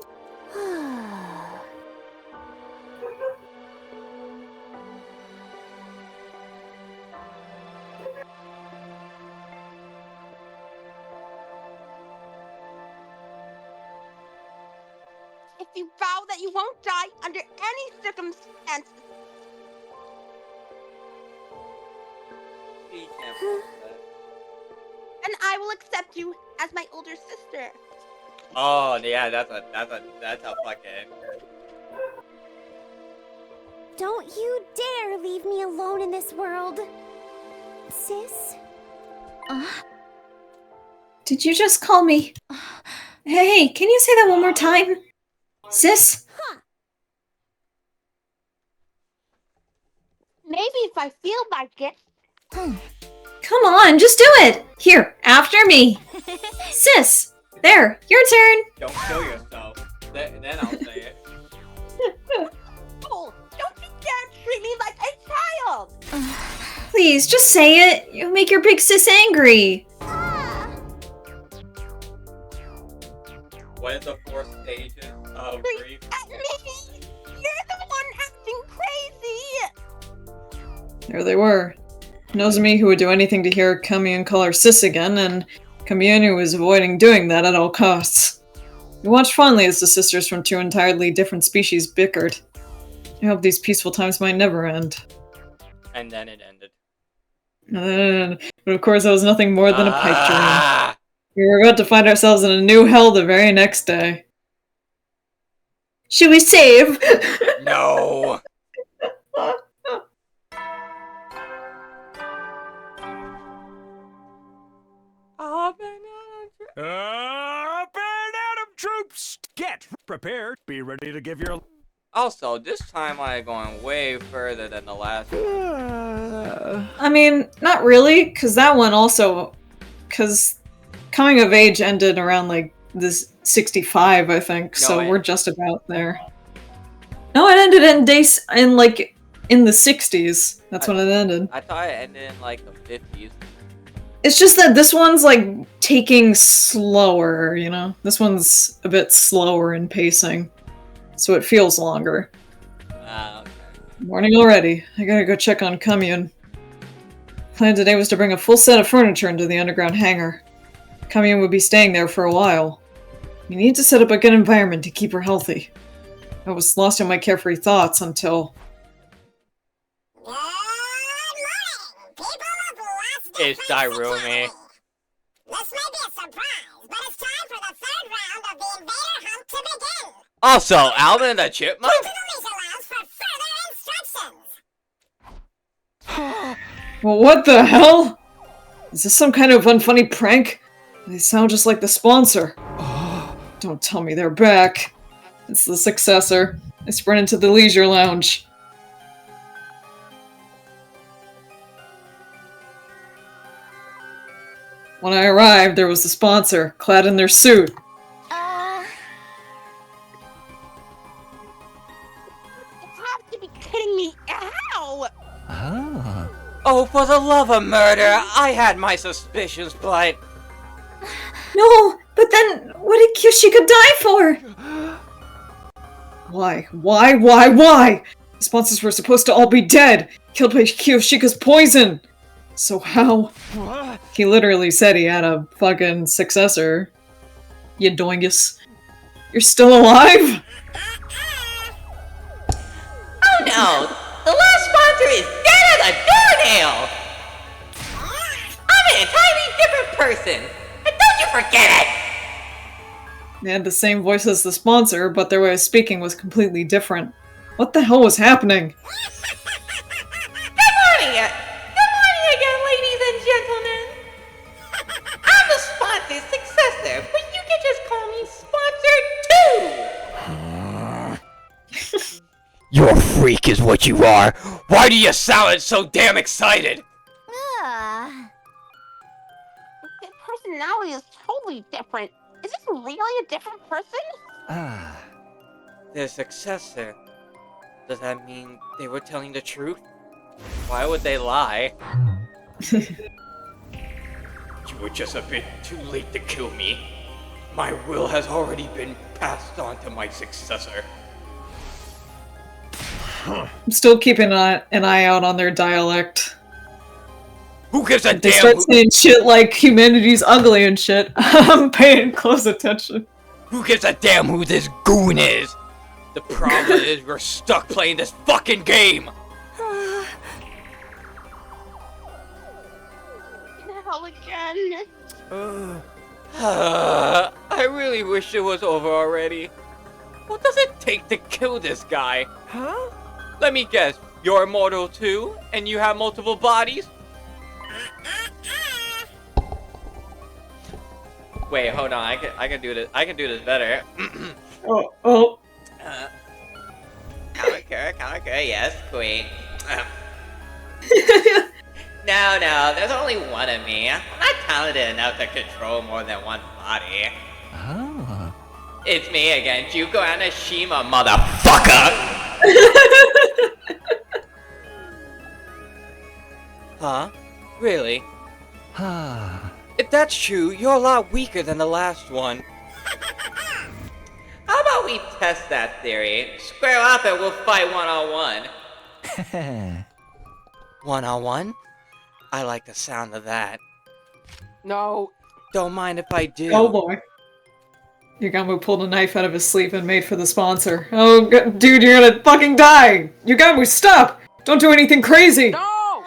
If you vow that you won't die under any circumstances, She can't promise that. then I will accept you as my older sister. Oh yeah, that's a fucking. Don't you dare leave me alone in this world. Sis? Did you just call me? Hey, can you say that one more time? Sis? Maybe if I feel like it. Come on, just do it! Here, after me! Sis! There, your turn! Don't kill yourself. Then I'll say it. Oh, don't you dare treat me like a child! Please, just say it. You'll make your big sis angry. What is the 4 stages of grief? At me! You're the one acting crazy! There they were. Nozomi, who would do anything to hear Kamyuhn call her sis again, and Kamyuhn, who was avoiding doing that at all costs. We watched fondly as the sisters from 2 entirely different species bickered. I hope these peaceful times might never end. And then it ended. But of course, that was nothing more than a pipe dream. We were about to find ourselves in a new hell the very next day. Should we save? No! Up and Atom troops! Get prepared. Be ready to give your... Also, this time I'm going way further than the last one. I mean, not really, because that one also... Because Coming of Age ended around, like, this 65, I think, so we're just about there. No, it ended in in the 60s. That's when it ended. I thought it ended in, like, the 50s. It's just that this one's, like, taking slower, you know? This one's a bit slower in pacing, so it feels longer. Okay. Morning already. I gotta go check on Kamyuhn. Plan today was to bring a full set of furniture into the underground hangar. Kamyuhn would be staying there for a while. We need to set up a good environment to keep her healthy. I was lost in my carefree thoughts until... It's Dairumi. This may be a surprise, but it's time for the 3rd round of the Invader Hunt to begin. Also, Alvin the Chipmunk? Go to the leisure lounge for further instructions. Well, what the hell? Is this some kind of unfunny prank? They sound just like the sponsor. Don't tell me they're back. It's the successor. I sprint into the leisure lounge. When I arrived, there was the sponsor, clad in their suit. You have to be kidding me! Ow! Oh, for the love of murder! I had my suspicions, but... No, but then what did Kiyoshika die for? Why? Why? The sponsors were supposed to all be dead! Killed by Kiyoshika's poison! So how? He literally said he had a fucking successor. You doingus. You're still alive? Oh no! The last sponsor is dead as a doornail! I'm an entirely different person! And don't you forget it! They had the same voice as the sponsor, but their way of speaking was completely different. What the hell was happening? Good morning again, ladies and gentlemen! I'm the sponsor's successor, but you can just call me Sponsor 2! You're a freak is what you are. Why do you sound so damn excited? Their personality is totally different. Is this really a different person? Their successor. Does that mean they were telling the truth? Why would they lie? You were just a bit too late to kill me. My will has already been passed on to my successor. I'm still keeping an eye out on their dialect. Who gives a If they damn? start saying shit like humanity's ugly and shit, I'm paying close attention. Who gives a damn who this goon is? The problem is we're stuck playing this fucking game. Hell again. I really wish it was over already. What does it take to kill this guy? Huh? Let me guess. You're immortal too, and you have multiple bodies? Wait, hold on. I can do this. I can do this better. Oh. Kamyuhn, yes, queen. No, there's only one of me. I'm not talented enough to control more than one body. Oh. It's me again, Juko Anashima, motherfucker! Huh? Really? If that's true, you're a lot weaker than the last one. How about we test that theory? Square up and we'll fight one-on-one. One-on-one? I like the sound of that. No. Don't mind if I do. Oh boy. Yugamu pulled a knife out of his sleeve and made for the sponsor. Oh, dude, you're gonna fucking die! Yugamu, stop! Don't do anything crazy! No!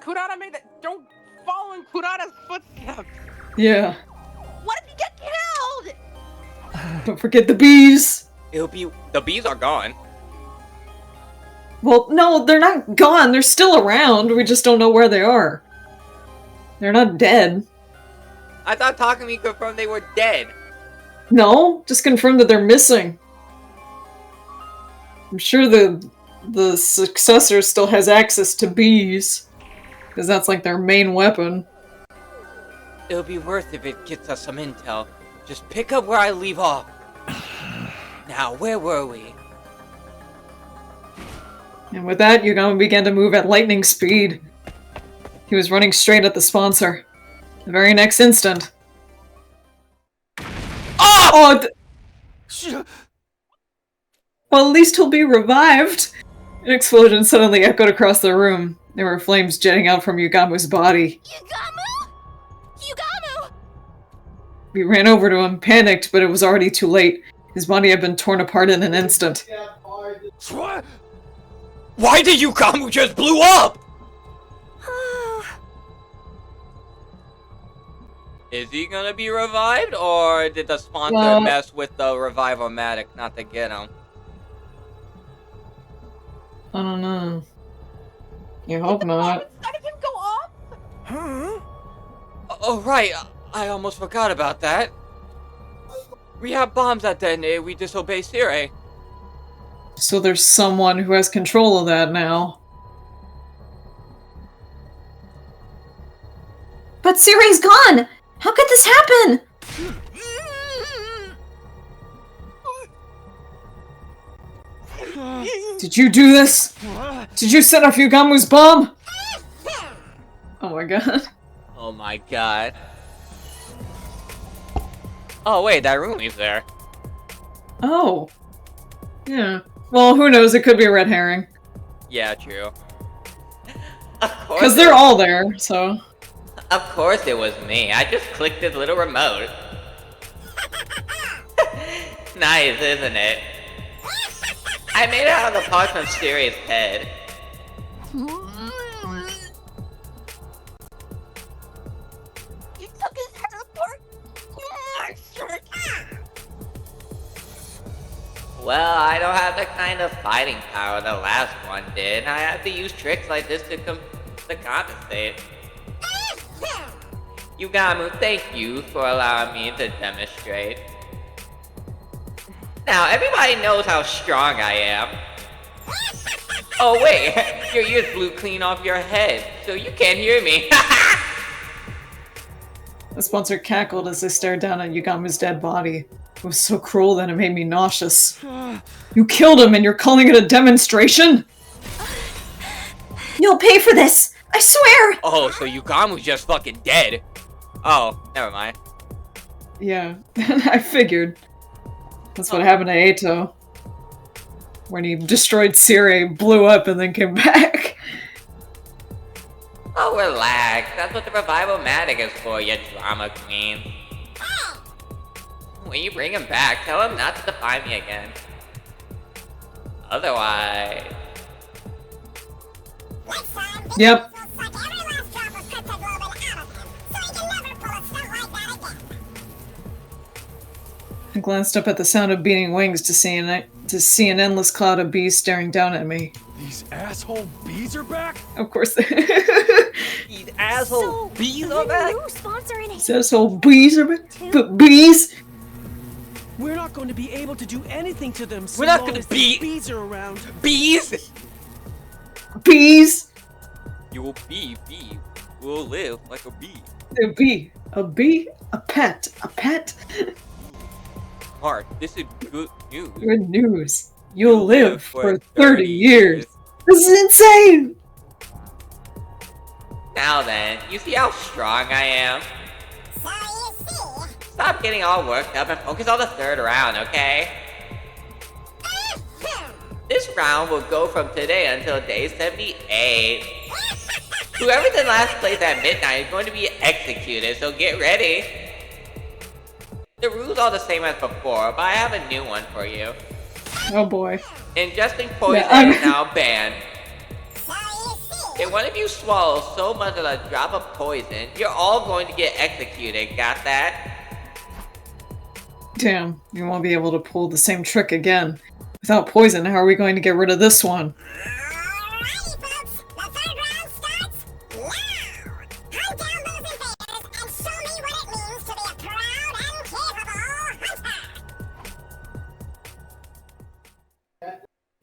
Kurata made that. Don't follow in Kurata's footsteps. Yeah. What if you get killed? Don't forget the bees! The bees are gone. Well, no, they're not gone. They're still around. We just don't know where they are. They're not dead. I thought Takumi confirmed they were dead. No, just confirmed that they're missing. I'm sure the successor still has access to bees. Because that's like their main weapon. It'll be worth if it gets us some intel. Just pick up where I leave off. Now, where were we? And with that, Yugamu began to move at lightning speed. He was running straight at the sponsor. The very next instant. Oh! Well, at least he'll be revived. An explosion suddenly echoed across the room. There were flames jetting out from Yugamu's body. Yugamu! We ran over to him, panicked, but it was already too late. His body had been torn apart in an instant. Why did Yugamu just blew up? Is he gonna be revived, or did the sponsor mess with the revive-o-matic not to get him? I don't know. You hope not. Instead of him go up? Huh? Oh, right. I almost forgot about that. We have bombs that detonate. We disobey Sire. So there's someone who has control of that now. But Sire's gone! How could this happen? Did you do this? Did you set off Yugamu's bomb? Oh my god. Oh my god. Oh wait, that Rumi's there. Oh. Yeah. Well, who knows? It could be a red herring. Yeah, true. Of course. Because they're all there, so. Of course it was me. I just clicked this little remote. Nice, isn't it? I made it out of the parts from Siri's head. You took his head apart? You monster! Well, I don't have the kind of fighting power the last one did. I have to use tricks like this to compensate. Yugamu, thank you for allowing me to demonstrate. Now, everybody knows how strong I am. Oh wait, your ears blew clean off your head, so you can't hear me. The sponsor cackled as they stared down at Yugamu's dead body. It was so cruel that it made me nauseous. You killed him and you're calling it a demonstration? You'll pay for this! I swear! Oh, so Yugamu's just fucking dead. Oh, never mind. Yeah, I figured. That's what happened to Eito. When he destroyed Siri, blew up, and then came back. Oh, relax. That's what the Revival-matic is for, you drama queen. When you bring him back, tell him not to defy me again. Otherwise... Yep. I glanced up at the sound of beating wings to see an endless cloud of bees staring down at me. These asshole bees are back? Of course. These asshole bees are back? These asshole bees are back? But bees? We're not going to be able to do anything to them so We're not long gonna as the bees are around. Bees? Bees? You will be bee. You will live like a bee. A bee. A bee? A pet. A pet? Mark, this is good news. Good news. You'll live for 30 years. This is insane! Now then, you see how strong I am? Stop getting all worked up and focus on the third round, okay? This round will go from today until day 78. Whoever's in last place at midnight is going to be executed, so get ready. The rules are the same as before, but I have a new one for you. Oh boy. Ingesting poison Yeah, is now banned. If one of you swallows so much as a drop of poison, you're all going to get executed, got that? Damn, you won't be able to pull the same trick again. Without poison, how are we going to get rid of this one?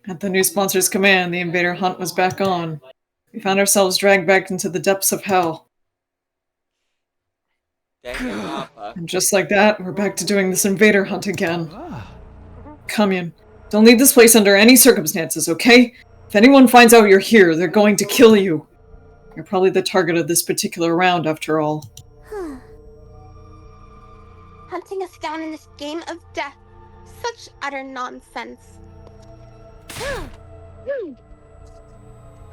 At the new sponsor's command, the invader hunt was back on. We found ourselves dragged back into the depths of hell. And just like that, we're back to doing this invader hunt again. Kamyuhn, don't leave this place under any circumstances, okay? If anyone finds out you're here, they're going to kill you. You're probably the target of this particular round, after all. Hunting us down in this game of death. Such utter nonsense. Who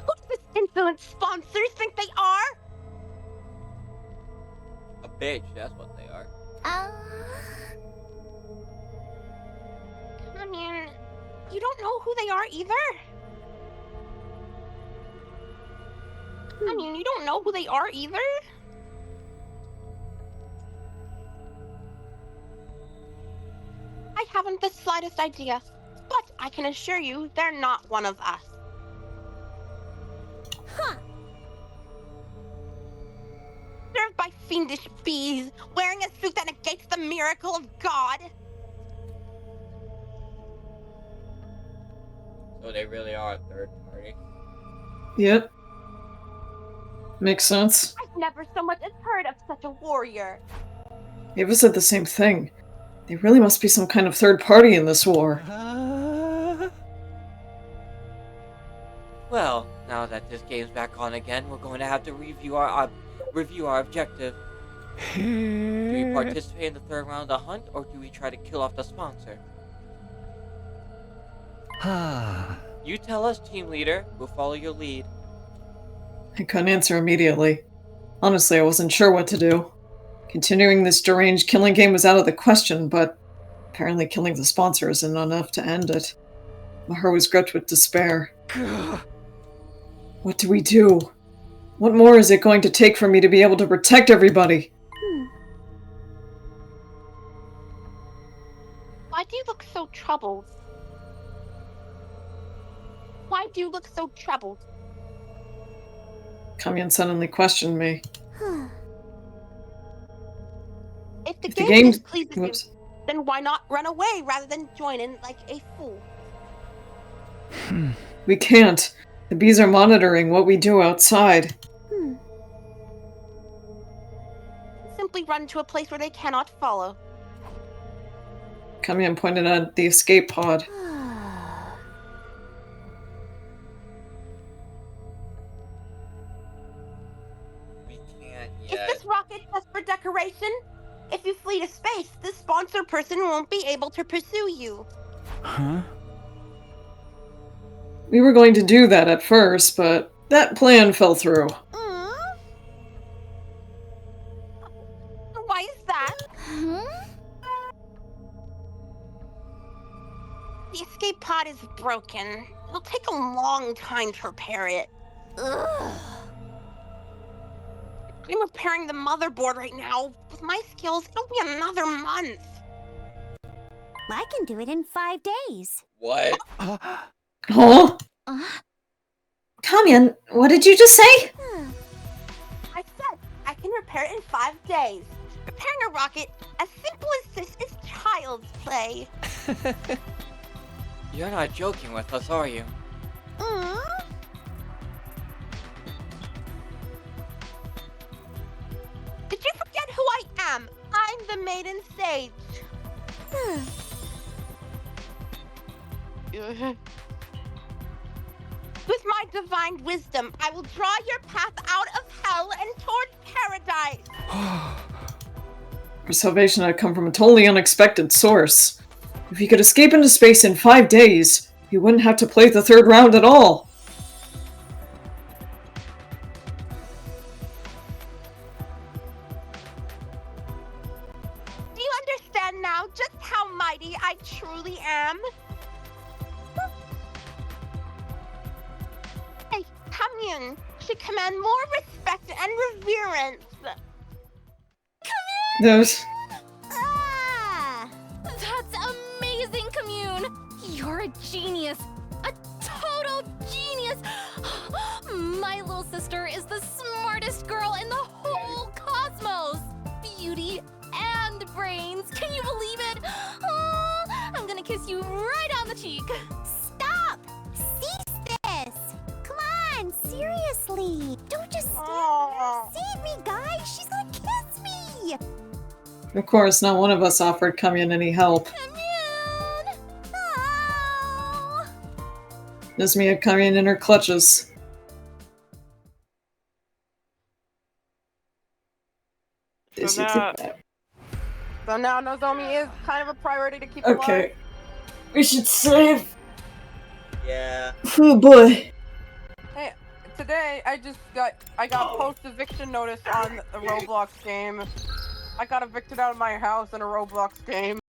does this influence sponsors think they are? A bitch, that's what they are. Kamyuhn, you don't know who they are either? Kamyuhn, you don't know who they are either? I haven't the slightest idea, but I can assure you they're not one of us. Served by fiendish bees, wearing a suit that negates the miracle of God. So they really are a third party. Yep. Makes sense. I've never so much as heard of such a warrior. Ava said the same thing. There really must be some kind of third party in this war. Well, now that this game's back on again, we're going to have to review our objective. Do we participate in the third round of the hunt, or do we try to kill off the sponsor? You tell us, team leader. We'll follow your lead. I couldn't answer immediately. Honestly, I wasn't sure what to do. Continuing this deranged killing game was out of the question, but apparently killing the sponsor isn't enough to end it. My heart was gripped with despair. What do we do? What more is it going to take for me to be able to protect everybody? Why do you look so troubled? Why do you look so troubled? Kamyuhn suddenly questioned me. If the If the game game- displeases whoops. you, then why not run away rather than join in like a fool? We can't. The bees are monitoring what we do outside. Simply run to a place where they cannot follow. Kamyuhn pointed at the escape pod. We can't Is yet. this rocket just for decoration? If you flee to space, the sponsor person won't be able to pursue you. Huh? We were going to do that at first, but that plan fell through. Why is that? The escape pod is broken. It'll take a long time to repair it. Ugh. I'm repairing the motherboard right now. With my skills, it'll be another month. I can do it in 5 days. What? Huh? Kamyuhn, what did you just say? I said I can repair it in 5 days. Repairing a rocket, as simple as this, is child's play. You're not joking with us, are you? Did you forget who I am? I'm the Maiden Sage. With my divine wisdom, I will draw your path out of hell and toward paradise. Our salvation had come from a totally unexpected source. If he could escape into space in 5 days, he wouldn't have to play the 3rd round at all. Do you understand now just how mighty I truly am? Hey, Kamyuhn should command more respect and reverence. Those. That's amazing, Kamyuhn! You're a genius! A total genius! My little sister is the smartest girl in the whole cosmos! Beauty and brains! Can you believe it? I'm gonna kiss you right on the cheek! Stop! Cease this! Come on, seriously! Don't just stand there. Save me, guys! She's gonna kiss me! Of course, not one of us offered Kamyuhn any help. Kamyuhn! Oh! Nesmi had Kamyuhn in her clutches. So now Nozomi is kind of a priority to keep Okay. alive. We should save. Yeah. Oh boy. Hey, today I got post eviction notice on the Roblox game. I got evicted out of my house in a Roblox game.